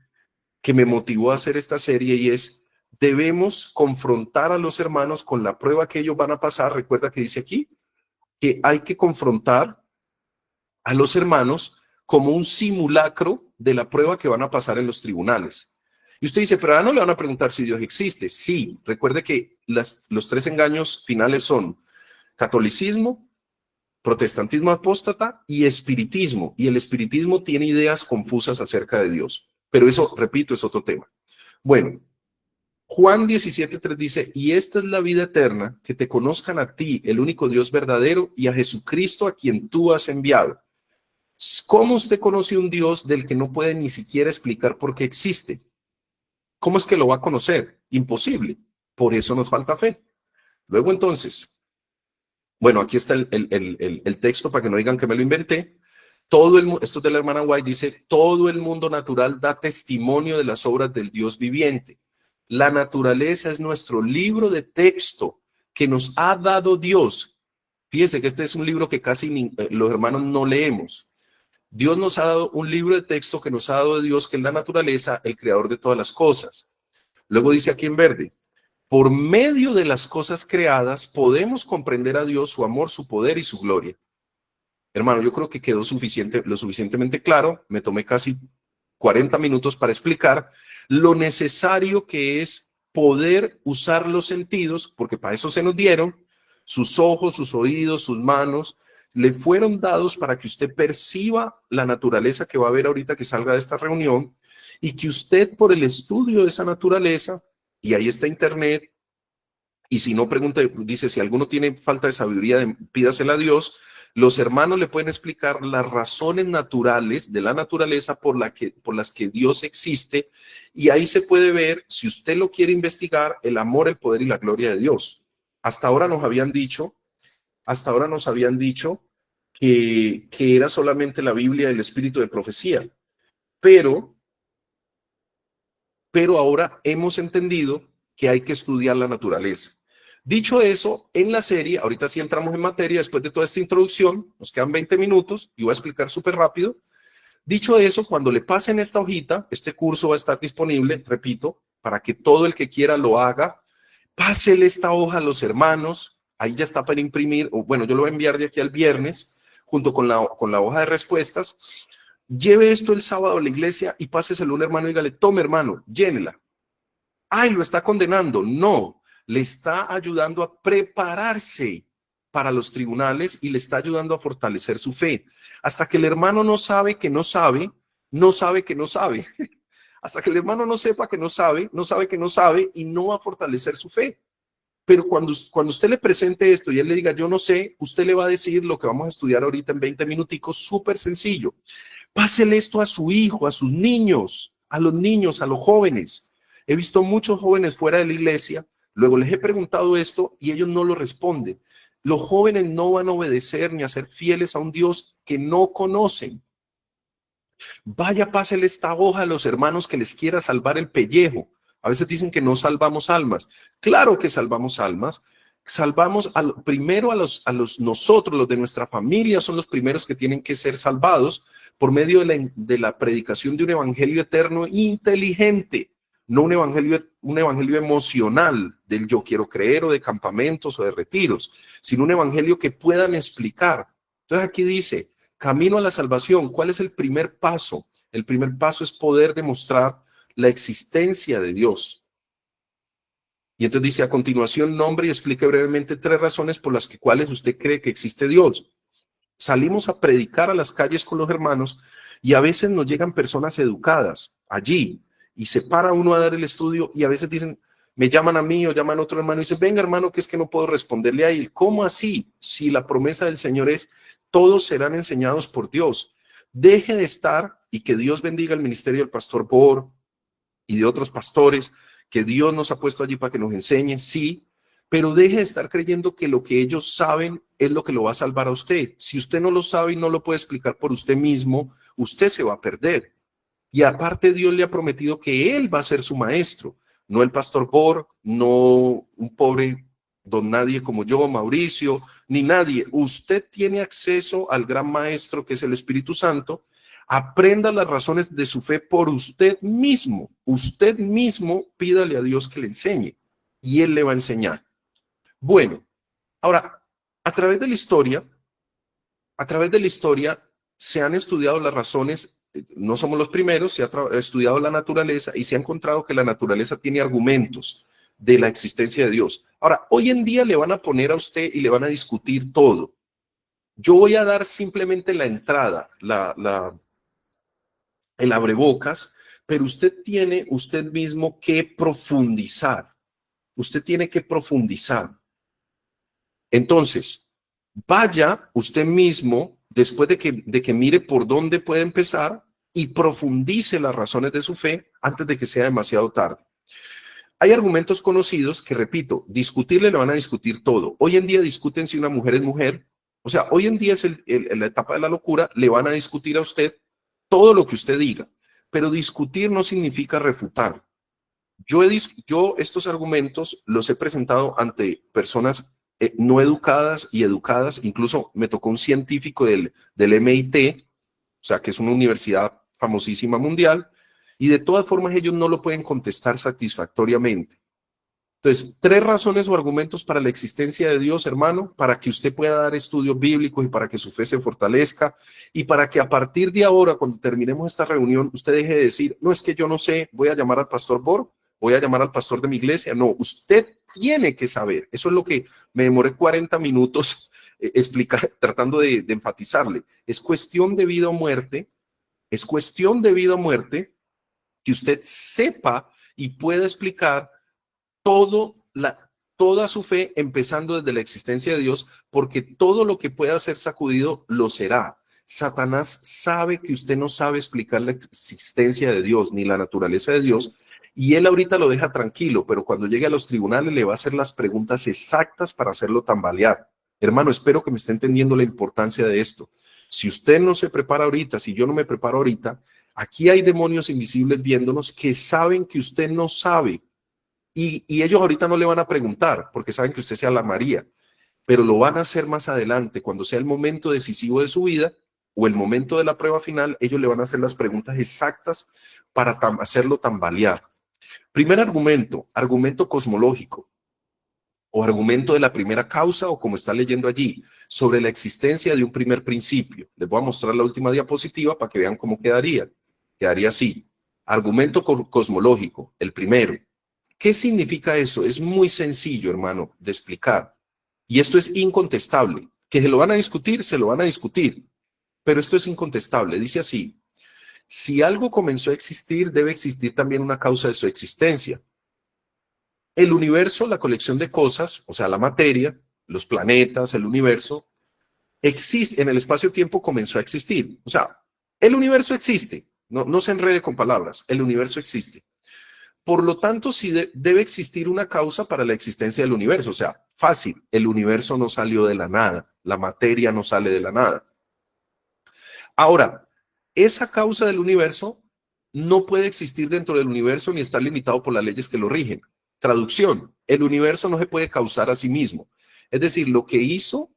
que me motivó a hacer esta serie, y es: debemos confrontar a los hermanos con la prueba que ellos van a pasar. Recuerda que dice aquí que hay que confrontar a los hermanos como un simulacro de la prueba que van a pasar en los tribunales. Y usted dice: pero no le van a preguntar si Dios existe. Sí, recuerde que los tres engaños finales son catolicismo, protestantismo apóstata y espiritismo. Y el espiritismo tiene ideas confusas acerca de Dios. Pero eso, repito, es otro tema. Bueno, Juan 17:3 dice: y esta es la vida eterna, que te conozcan a ti, el único Dios verdadero, y a Jesucristo a quien tú has enviado. ¿Cómo usted conoce un Dios del que no puede ni siquiera explicar por qué existe? ¿Cómo es que lo va a conocer? Imposible. Por eso nos falta fe. Luego entonces, bueno, aquí está el texto para que no digan que me lo inventé. Esto es de la hermana White, dice: todo el mundo natural da testimonio de las obras del Dios viviente. La naturaleza es nuestro libro de texto que nos ha dado Dios. Fíjense que este es un libro que casi los hermanos no leemos. Dios nos ha dado un libro de texto que nos ha dado de Dios, que es la naturaleza, el creador de todas las cosas. Luego dice aquí en verde: por medio de las cosas creadas podemos comprender a Dios, su amor, su poder y su gloria. Hermano, yo creo que quedó lo suficientemente claro. Me tomé casi 40 minutos para explicar lo necesario que es poder usar los sentidos, porque para eso se nos dieron. Sus ojos, sus oídos, sus manos, le fueron dados para que usted perciba la naturaleza que va a ver ahorita que salga de esta reunión, y que usted, por el estudio de esa naturaleza, y ahí está internet, y si no, pregunte, dice: si alguno tiene falta de sabiduría, pídasela a Dios. Los hermanos le pueden explicar las razones naturales de la naturaleza por las que Dios existe, y ahí se puede ver, si usted lo quiere investigar, el amor, el poder y la gloria de Dios. Hasta ahora nos habían dicho que era solamente la Biblia y el espíritu de profecía, pero ahora hemos entendido que hay que estudiar la naturaleza. Dicho eso, en la serie, ahorita sí entramos en materia, después de toda esta introducción, nos quedan 20 minutos y voy a explicar súper rápido. Dicho eso, cuando le pasen esta hojita, este curso va a estar disponible, repito, para que todo el que quiera lo haga. Pásele esta hoja a los hermanos, ahí ya está para imprimir, o bueno, yo lo voy a enviar de aquí al viernes, junto con la hoja de respuestas. Lleve esto el sábado a la iglesia y páseselo a un hermano y dígale, tome hermano, llénela. Ay, lo está condenando. No, le está ayudando a prepararse para los tribunales y le está ayudando a fortalecer su fe. Hasta que el hermano no sabe que no sabe, no sabe que no sabe. Hasta que el hermano no sepa que no sabe, no sabe que no sabe y no va a fortalecer su fe. Pero cuando usted le presente esto y él le diga, yo no sé, usted le va a decir lo que vamos a estudiar ahorita en 20 minuticos, súper sencillo. Pásele esto a su hijo, a sus niños, a los niños, a los jóvenes. He visto muchos jóvenes fuera de la iglesia, luego les he preguntado esto y ellos no lo responden. Los jóvenes no van a obedecer ni a ser fieles a un Dios que no conocen. Vaya, pásele esta hoja a los hermanos que les quiera salvar el pellejo. A veces dicen que no salvamos almas. Claro que salvamos almas. Salvamos primero a los nosotros, los de nuestra familia, son los primeros que tienen que ser salvados por medio de la predicación de un evangelio eterno inteligente, no un evangelio emocional del yo quiero creer o de campamentos o de retiros, sino un evangelio que puedan explicar. Entonces aquí dice, camino a la salvación. ¿Cuál es el primer paso? El primer paso es poder demostrar la existencia de Dios. Y entonces dice, a continuación, nombre y explique brevemente 3 razones por las cuales usted cree que existe Dios. Salimos a predicar a las calles con los hermanos y a veces nos llegan personas educadas allí y se para uno a dar el estudio y a veces dicen, me llaman a mí o llaman a otro hermano y dicen, venga hermano, que es que no puedo responderle a él. ¿Cómo así? Si la promesa del Señor es, todos serán enseñados por Dios. Deje de estar, y que Dios bendiga el ministerio del pastor Bor y de otros pastores, que Dios nos ha puesto allí para que nos enseñe, sí, pero deje de estar creyendo que lo que ellos saben es lo que lo va a salvar a usted. Si usted no lo sabe y no lo puede explicar por usted mismo, usted se va a perder. Y aparte Dios le ha prometido que Él va a ser su maestro, no el pastor Bor, no un pobre don nadie como yo, Mauricio, ni nadie. Usted tiene acceso al gran maestro que es el Espíritu Santo. Aprenda las razones de su fe por usted mismo. Usted mismo pídale a Dios que le enseñe y Él le va a enseñar. Bueno, ahora, a través de la historia se han estudiado las razones, no somos los primeros, se ha estudiado la naturaleza y se ha encontrado que la naturaleza tiene argumentos de la existencia de Dios. Ahora, hoy en día le van a poner a usted y le van a discutir todo. Yo voy a dar simplemente la entrada, el abrebocas, pero usted tiene usted mismo que profundizar. Usted tiene que profundizar. Entonces, vaya usted mismo, después de que mire por dónde puede empezar y profundice las razones de su fe antes de que sea demasiado tarde. Hay argumentos conocidos que, repito, discutirle le van a discutir todo. Hoy en día discuten si una mujer es mujer. O sea, hoy en día es la etapa de la locura, le van a discutir a usted todo lo que usted diga. Pero discutir no significa refutar. Yo estos argumentos los he presentado ante personas no educadas y educadas. Incluso me tocó un científico del MIT, o sea, que es una universidad famosísima mundial, y de todas formas ellos no lo pueden contestar satisfactoriamente. Entonces, 3 razones o argumentos para la existencia de Dios, hermano, para que usted pueda dar estudios bíblicos y para que su fe se fortalezca y para que a partir de ahora, cuando terminemos esta reunión, usted deje de decir, no, es que yo no sé, voy a llamar al pastor Bor, voy a llamar al pastor de mi iglesia. No, usted tiene que saber. Eso es lo que me demoré 40 minutos tratando de enfatizarle. Es cuestión de vida o muerte, es cuestión de vida o muerte que usted sepa y pueda explicar todo toda su fe, empezando desde la existencia de Dios, porque todo lo que pueda ser sacudido lo será. Satanás sabe que usted no sabe explicar la existencia de Dios ni la naturaleza de Dios, y él ahorita lo deja tranquilo, pero cuando llegue a los tribunales le va a hacer las preguntas exactas para hacerlo tambalear. Hermano, espero que me esté entendiendo la importancia de esto. Si usted no se prepara ahorita, si yo no me preparo ahorita, aquí hay demonios invisibles viéndonos que saben que usted no sabe. Y ellos ahorita no le van a preguntar porque saben que usted sea la María, pero lo van a hacer más adelante, cuando sea el momento decisivo de su vida o el momento de la prueba final, ellos le van a hacer las preguntas exactas para hacerlo tambalear. Primer argumento, argumento cosmológico o argumento de la primera causa, o como está leyendo allí, sobre la existencia de un primer principio. Les voy a mostrar la última diapositiva para que vean cómo quedaría. Quedaría así. Argumento cosmológico, el primero. ¿Qué significa eso? Es muy sencillo, hermano, de explicar. Y esto es incontestable. Que se lo van a discutir, se lo van a discutir. Pero esto es incontestable. Dice así: si algo comenzó a existir, debe existir también una causa de su existencia. El universo, la colección de cosas, o sea, la materia, los planetas, el universo, existe en el espacio-tiempo, comenzó a existir. O sea, el universo existe. No se enrede con palabras. El universo existe. Por lo tanto, sí debe existir una causa para la existencia del universo. O sea, fácil, el universo no salió de la nada, la materia no sale de la nada. Ahora, esa causa del universo no puede existir dentro del universo ni estar limitado por las leyes que lo rigen. Traducción: el universo no se puede causar a sí mismo. Es decir, lo que hizo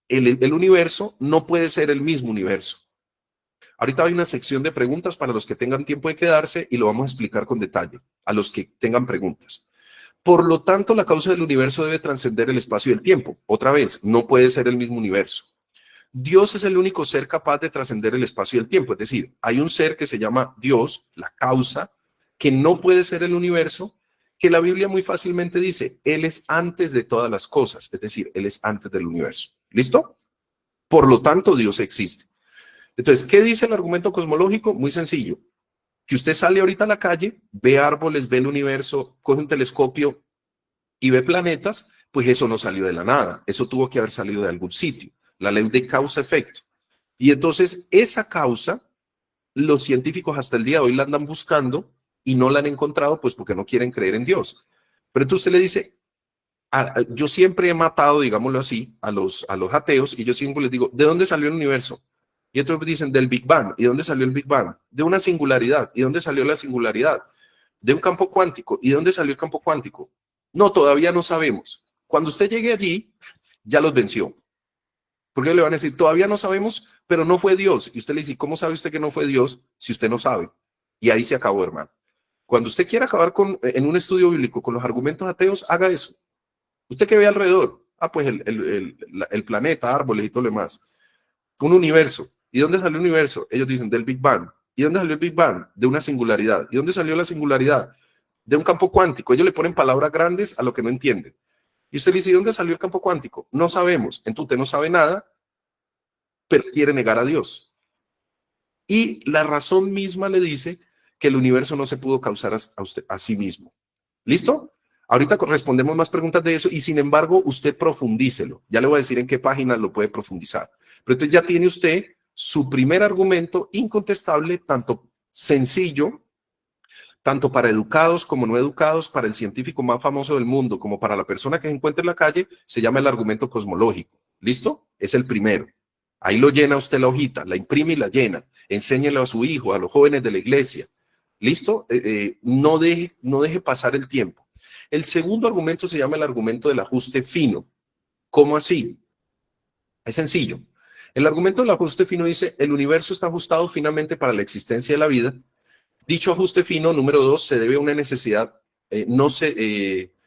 el universo no puede ser el mismo universo. Ahorita hay una sección de preguntas para los que tengan tiempo de quedarse y lo vamos a explicar con detalle a los que tengan preguntas. Por lo tanto, la causa del universo debe trascender el espacio y el tiempo. Otra vez, no puede ser el mismo universo. Dios es el único ser capaz de trascender el espacio y el tiempo. Es decir, hay un ser que se llama Dios, la causa, que no puede ser el universo, que la Biblia muy fácilmente dice, Él es antes de todas las cosas. Es decir, Él es antes del universo. ¿Listo? Por lo tanto, Dios existe. Entonces, ¿qué dice el argumento cosmológico? Muy sencillo. Que usted sale ahorita a la calle, ve árboles, ve el universo, coge un telescopio y ve planetas, pues eso no salió de la nada. Eso tuvo que haber salido de algún sitio. La ley de causa-efecto. Y entonces, esa causa, los científicos hasta el día de hoy la andan buscando y no la han encontrado, pues porque no quieren creer en Dios. Pero entonces usted le dice, yo siempre he matado, digámoslo así, a los ateos, y yo siempre les digo, ¿de dónde salió el universo? Y otros dicen, del Big Bang. ¿Y dónde salió el Big Bang? De una singularidad. ¿Y dónde salió la singularidad? De un campo cuántico. ¿Y dónde salió el campo cuántico? No, todavía no sabemos. Cuando usted llegue allí, ya los venció. Porque le van a decir, todavía no sabemos, pero no fue Dios. Y usted le dice, ¿cómo sabe usted que no fue Dios si usted no sabe? Y ahí se acabó, hermano. Cuando usted quiera acabar en un estudio bíblico con los argumentos ateos, haga eso. Usted que ve alrededor, pues el planeta, árboles y todo lo demás. Un universo. ¿Y dónde salió el universo? Ellos dicen, del Big Bang. ¿Y dónde salió el Big Bang? De una singularidad. ¿Y dónde salió la singularidad? De un campo cuántico. Ellos le ponen palabras grandes a lo que no entienden. Y usted le dice, ¿y dónde salió el campo cuántico? No sabemos. Entonces usted no sabe nada, pero quiere negar a Dios. Y la razón misma le dice que el universo no se pudo causar a sí mismo. ¿Listo? Ahorita respondemos más preguntas de eso y sin embargo usted profundícelo. Ya le voy a decir en qué página lo puede profundizar. Pero entonces ya tiene usted su primer argumento incontestable, tanto sencillo, tanto para educados como no educados, para el científico más famoso del mundo, como para la persona que se encuentra en la calle, se llama el argumento cosmológico. ¿Listo? Es el primero. Ahí lo llena usted la hojita, la imprime y la llena. Enséñelo a su hijo, a los jóvenes de la iglesia. ¿Listo? No deje pasar el tiempo. El segundo argumento se llama el argumento del ajuste fino. ¿Cómo así? Es sencillo. El argumento del ajuste fino dice, el universo está ajustado finamente para la existencia de la vida. Dicho ajuste fino, número 2, se debe a una necesidad, se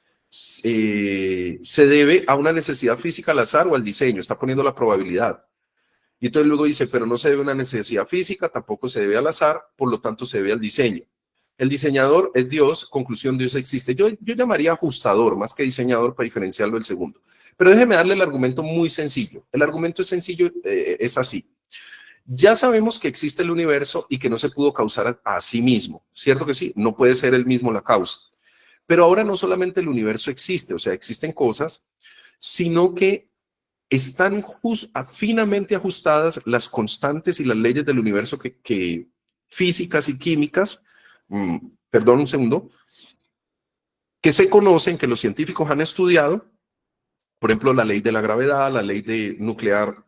debe a una necesidad física al azar o al diseño, está poniendo la probabilidad. Y entonces luego dice, pero no se debe a una necesidad física, tampoco se debe al azar, por lo tanto se debe al diseño. El diseñador es Dios, conclusión, Dios existe. Yo llamaría ajustador más que diseñador para diferenciarlo del segundo. Pero déjeme darle el argumento muy sencillo. El argumento es sencillo, es así. Ya sabemos que existe el universo y que no se pudo causar a sí mismo. ¿Cierto que sí? No puede ser él mismo la causa. Pero ahora no solamente el universo existe, o sea, existen cosas, sino que están finamente ajustadas las constantes y las leyes del universo que físicas y químicas, perdón un segundo, que se conocen, que los científicos han estudiado, por ejemplo, la ley de la gravedad, la ley de nuclear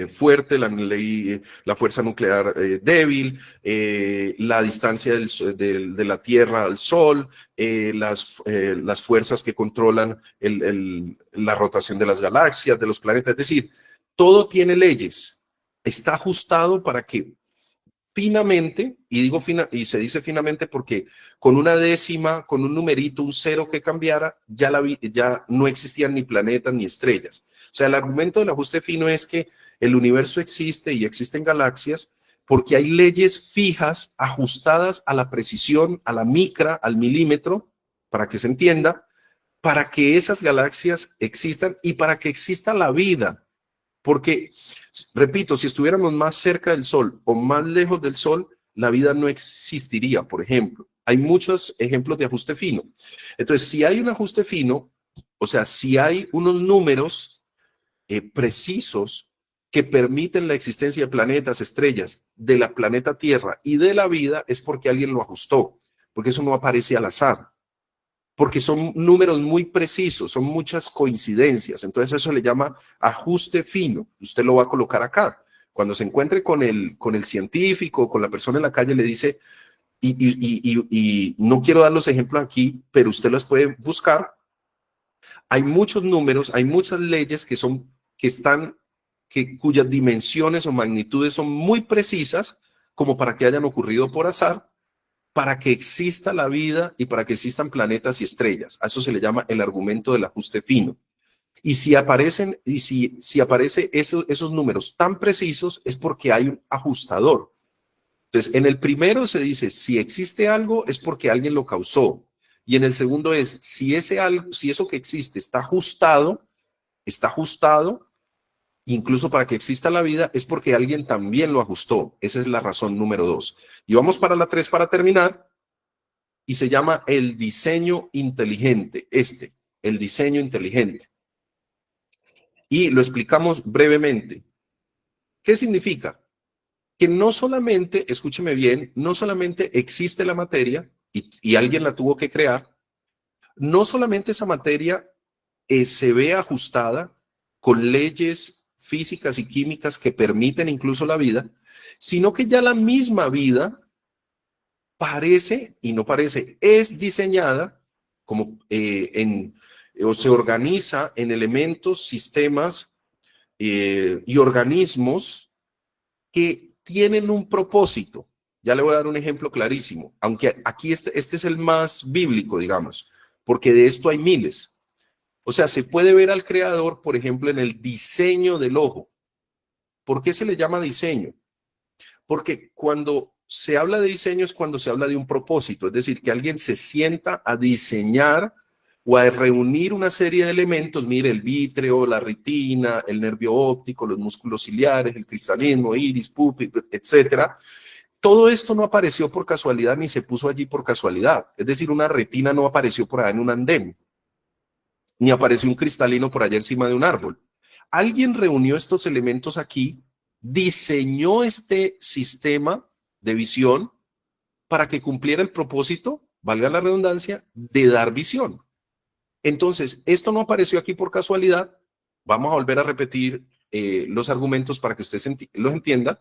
fuerte, la fuerza nuclear débil, la distancia de la Tierra al Sol, las fuerzas que controlan la rotación de las galaxias, de los planetas. Es decir, todo tiene leyes. Está ajustado para que finamente, y digo y se dice finamente porque con una décima, con un numerito, un cero que cambiara, ya no existían ni planetas ni estrellas. O sea, el argumento del ajuste fino es que el universo existe y existen galaxias porque hay leyes fijas, ajustadas a la precisión, a la micra, al milímetro, para que se entienda, para que esas galaxias existan y para que exista la vida. Porque, repito, si estuviéramos más cerca del Sol o más lejos del Sol, la vida no existiría, por ejemplo. Hay muchos ejemplos de ajuste fino. Entonces, si hay un ajuste fino, o sea, si hay unos números precisos que permiten la existencia de planetas, estrellas, de la planeta Tierra y de la vida, es porque alguien lo ajustó, porque eso no aparece al azar, porque son números muy precisos, son muchas coincidencias. Entonces eso le llama ajuste fino. Usted lo va a colocar acá. Cuando se encuentre con el científico, con la persona en la calle, le dice, y no quiero dar los ejemplos aquí, pero usted los puede buscar. Hay muchos números, hay muchas leyes cuyas dimensiones o magnitudes son muy precisas, como para que hayan ocurrido por azar, para que exista la vida y para que existan planetas y estrellas. A eso se le llama el argumento del ajuste fino. Y si aparecen, si aparece esos números tan precisos, es porque hay un ajustador. Entonces, en el primero se dice, si existe algo, es porque alguien lo causó. Y en el segundo es, si eso que existe está ajustado, incluso para que exista la vida, es porque alguien también lo ajustó. Esa es la razón número 2. Y vamos para la 3 para terminar. Y se llama el diseño inteligente, el diseño inteligente. Y lo explicamos brevemente. ¿Qué significa? Que no solamente, escúcheme bien, no solamente existe la materia y alguien la tuvo que crear, no solamente esa materia se ve ajustada con leyes físicas y químicas que permiten incluso la vida, sino que ya la misma vida parece, y no parece, es diseñada como o se organiza en elementos, sistemas y organismos que tienen un propósito. Ya le voy a dar un ejemplo clarísimo, aunque aquí este es el más bíblico, digamos, porque de esto hay miles. O sea, se puede ver al creador, por ejemplo, en el diseño del ojo. ¿Por qué se le llama diseño? Porque cuando se habla de diseño es cuando se habla de un propósito, es decir, que alguien se sienta a diseñar o a reunir una serie de elementos, mire, el vítreo, la retina, el nervio óptico, los músculos ciliares, el cristalismo, iris, pupilo, etcétera. Todo esto no apareció por casualidad ni se puso allí por casualidad. Es decir, una retina no apareció por allá en un andén, ni apareció un cristalino por allá encima de un árbol. Alguien reunió estos elementos aquí, diseñó este sistema de visión para que cumpliera el propósito, valga la redundancia, de dar visión. Entonces, esto no apareció aquí por casualidad. Vamos a volver a repetir los argumentos para que usted los entienda.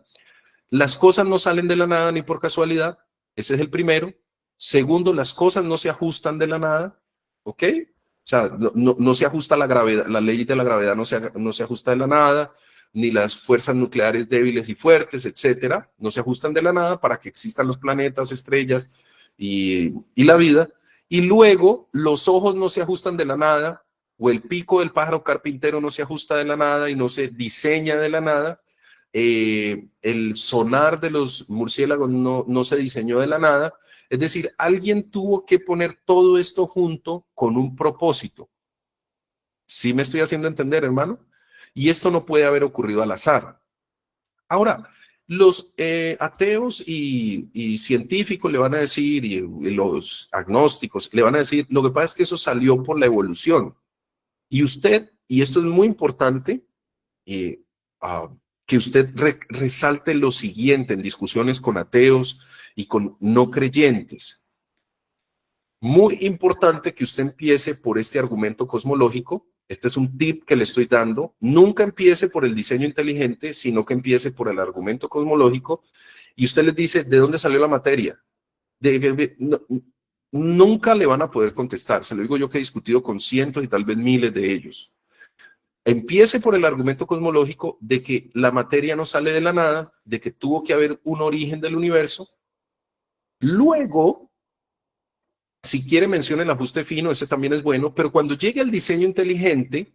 Las cosas no salen de la nada ni por casualidad. Ese es el primero. Segundo, las cosas no se ajustan de la nada. ¿Ok? O sea, no se ajusta la gravedad, la ley de la gravedad no se ajusta de la nada, ni las fuerzas nucleares débiles y fuertes, etcétera, no se ajustan de la nada para que existan los planetas, estrellas y la vida. Y luego, los ojos no se ajustan de la nada, o el pico del pájaro carpintero no se ajusta de la nada y no se diseña de la nada. El sonar de los murciélagos no se diseñó de la nada. Es decir, alguien tuvo que poner todo esto junto con un propósito. ¿Sí me estoy haciendo entender, hermano? Y esto no puede haber ocurrido al azar. Ahora, Los ateos y científicos le van a decir, y los agnósticos le van a decir, lo que pasa es que eso salió por la evolución. Y usted, y esto es muy importante, eh, ah, que usted resalte lo siguiente en discusiones con ateos y con no creyentes. Muy importante que usted empiece por este argumento cosmológico. Este es un tip que le estoy dando. Nunca empiece por el diseño inteligente, sino que empiece por el argumento cosmológico. Y usted les dice, ¿de dónde salió la materia? No, nunca le van a poder contestar. Se lo digo yo que he discutido con cientos y tal vez miles de ellos. Empiece por el argumento cosmológico de que la materia no sale de la nada, de que tuvo que haber un origen del universo. Luego, si quiere, mencione el ajuste fino, ese también es bueno, pero cuando llegue al diseño inteligente,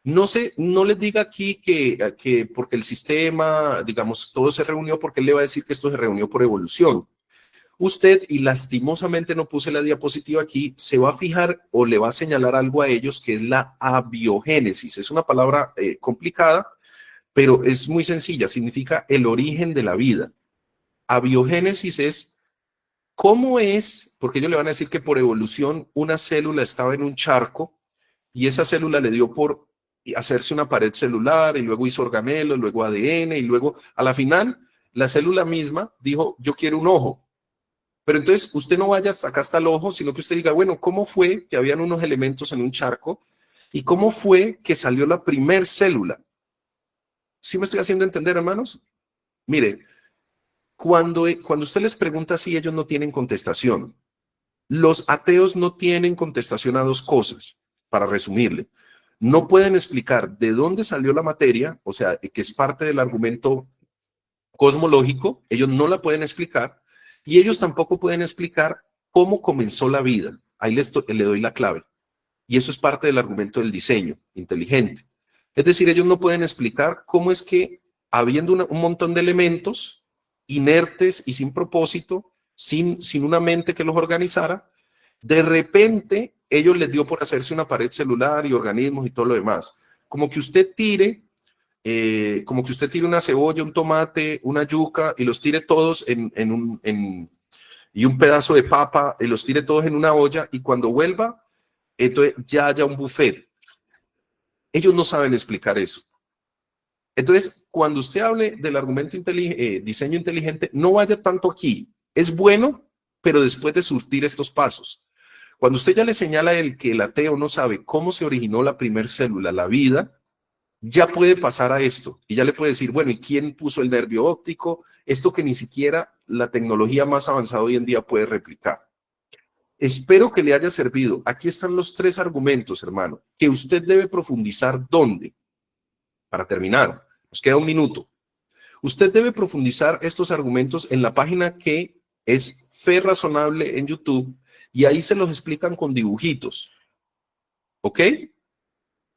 no les diga aquí que porque el sistema, digamos, todo se reunió, porque él le va a decir que esto se reunió por evolución. Usted, y lastimosamente no puse la diapositiva aquí, se va a fijar o le va a señalar algo a ellos que es la abiogénesis. Es una palabra complicada, pero es muy sencilla, significa el origen de la vida. Abiogénesis es cómo es, porque ellos le van a decir que por evolución una célula estaba en un charco y esa célula le dio por hacerse una pared celular y luego hizo organelos, luego ADN y luego a la final la célula misma dijo yo quiero un ojo. Pero entonces usted no vaya hasta acá hasta el ojo, sino que usted diga, bueno, ¿cómo fue que habían unos elementos en un charco? ¿Y cómo fue que salió la primer célula? ¿Sí me estoy haciendo entender, hermanos? Mire, cuando usted les pregunta así, ellos no tienen contestación. Los ateos no tienen contestación a dos cosas, para resumirle. No pueden explicar de dónde salió la materia, o sea, que es parte del argumento cosmológico, ellos no la pueden explicar, y ellos tampoco pueden explicar cómo comenzó la vida. Ahí le doy la clave. Y eso es parte del argumento del diseño inteligente. Es decir, ellos no pueden explicar cómo es que, habiendo un montón de elementos inertes y sin propósito, sin una mente que los organizara, de repente ellos les dio por hacerse una pared celular y organismos y todo lo demás. Como que usted tire una cebolla, un tomate, una yuca y los tire todos y un pedazo de papa y los tire todos en una olla y cuando vuelva, entonces ya haya un buffet. Ellos no saben explicar eso. Entonces, cuando usted hable del argumento diseño inteligente, no vaya tanto aquí. Es bueno, pero después de surtir estos pasos. Cuando usted ya le señala a él que el ateo no sabe cómo se originó la primer célula, la vida, ya puede pasar a esto y ya le puede decir, bueno, ¿y quién puso el nervio óptico? Esto que ni siquiera la tecnología más avanzada hoy en día puede replicar. Espero que le haya servido. Aquí están los tres argumentos, hermano, que usted debe profundizar. ¿Dónde? Para terminar, nos queda un minuto. Usted debe profundizar estos argumentos en la página que es Fe Razonable en YouTube y ahí se los explican con dibujitos. ¿Ok?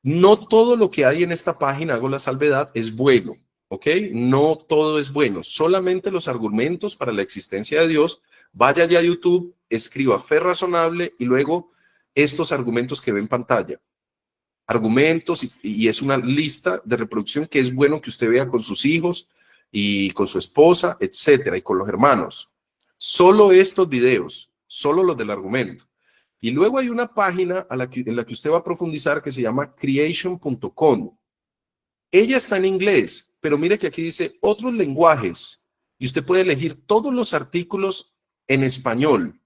No todo lo que hay en esta página, hago la salvedad, es bueno. ¿Ok? No todo es bueno. Solamente los argumentos para la existencia de Dios. Vaya ya a YouTube, escriba Fe Razonable y luego estos argumentos que ve en pantalla. Argumentos y es una lista de reproducción que es bueno que usted vea con sus hijos y con su esposa, etcétera, y con los hermanos. Solo estos videos, solo los del argumento. Y luego hay una página en la que usted va a profundizar que se llama creation.com. Ella está en inglés, pero mire que aquí dice otros lenguajes y usted puede elegir todos los artículos en español.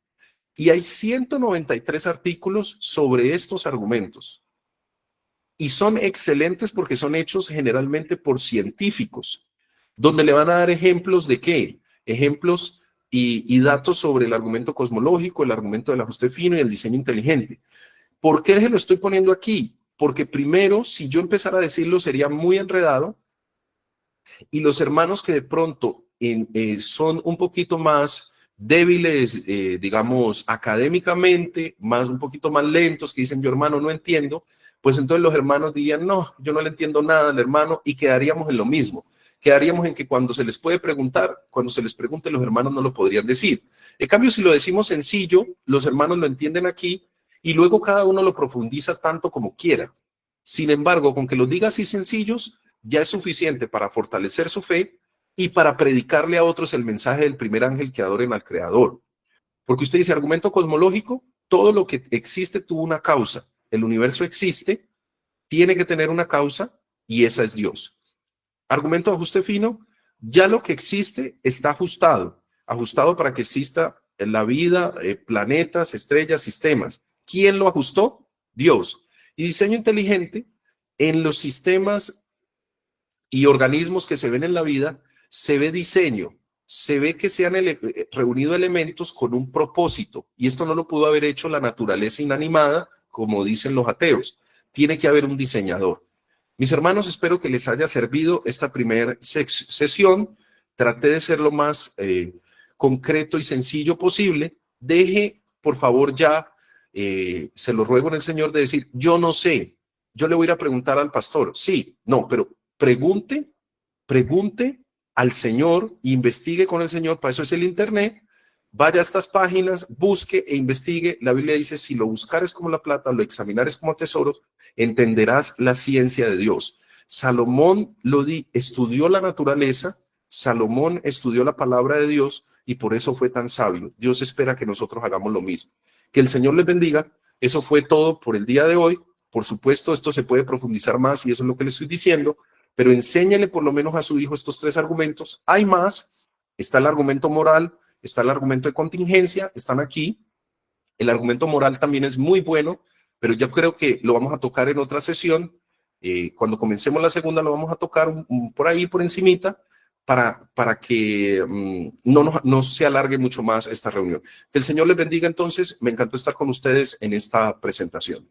Y hay 193 artículos sobre estos argumentos. Y son excelentes porque son hechos generalmente por científicos, donde le van a dar ejemplos de qué, ejemplos y datos sobre el argumento cosmológico, el argumento del ajuste fino y el diseño inteligente. ¿Por qué se lo estoy poniendo aquí? Porque primero, si yo empezara a decirlo, sería muy enredado y los hermanos que de pronto son un poquito más débiles, digamos, académicamente, un poquito más lentos, que dicen, yo hermano no entiendo, pues entonces los hermanos dirían, no, yo no le entiendo nada al hermano y quedaríamos en lo mismo. Quedaríamos en que cuando se les puede preguntar, cuando se les pregunte, los hermanos no lo podrían decir. En cambio, si lo decimos sencillo, los hermanos lo entienden aquí y luego cada uno lo profundiza tanto como quiera. Sin embargo, con que lo diga así sencillos, ya es suficiente para fortalecer su fe y para predicarle a otros el mensaje del primer ángel que adoren al Creador. Porque usted dice, argumento cosmológico, todo lo que existe tuvo una causa. El universo existe, tiene que tener una causa y esa es Dios. Argumento de ajuste fino, ya lo que existe está ajustado, ajustado para que exista la vida, planetas, estrellas, sistemas. ¿Quién lo ajustó? Dios. Y diseño inteligente, en los sistemas y organismos que se ven en la vida, se ve diseño, se ve que se han reunido elementos con un propósito, y esto no lo pudo haber hecho la naturaleza inanimada, como dicen los ateos. Tiene que haber un diseñador. Mis hermanos, espero que les haya servido esta primera sesión. Traté de ser lo más concreto y sencillo posible. Deje, por favor, ya, se lo ruego en el Señor, de decir, yo no sé, yo le voy a ir a preguntar al pastor. Sí, no, pero pregunte al Señor, investigue con el Señor, para eso es el Internet. Vaya a estas páginas, busque e investigue. La Biblia dice, si lo buscares como la plata, lo examinares como tesoros, entenderás la ciencia de Dios. Salomón estudió la naturaleza, Salomón estudió la palabra de Dios y por eso fue tan sabio. Dios espera que nosotros hagamos lo mismo. Que el Señor les bendiga. Eso fue todo por el día de hoy. Por supuesto, esto se puede profundizar más y eso es lo que le estoy diciendo, pero enséñele por lo menos a su hijo estos 3 argumentos. Hay más. Está el argumento moral, está el argumento de contingencia, están aquí. El argumento moral también es muy bueno, pero yo creo que lo vamos a tocar en otra sesión. Cuando comencemos la segunda lo vamos a tocar por ahí, por encimita, para que no se alargue mucho más esta reunión. Que el Señor les bendiga entonces. Me encantó estar con ustedes en esta presentación.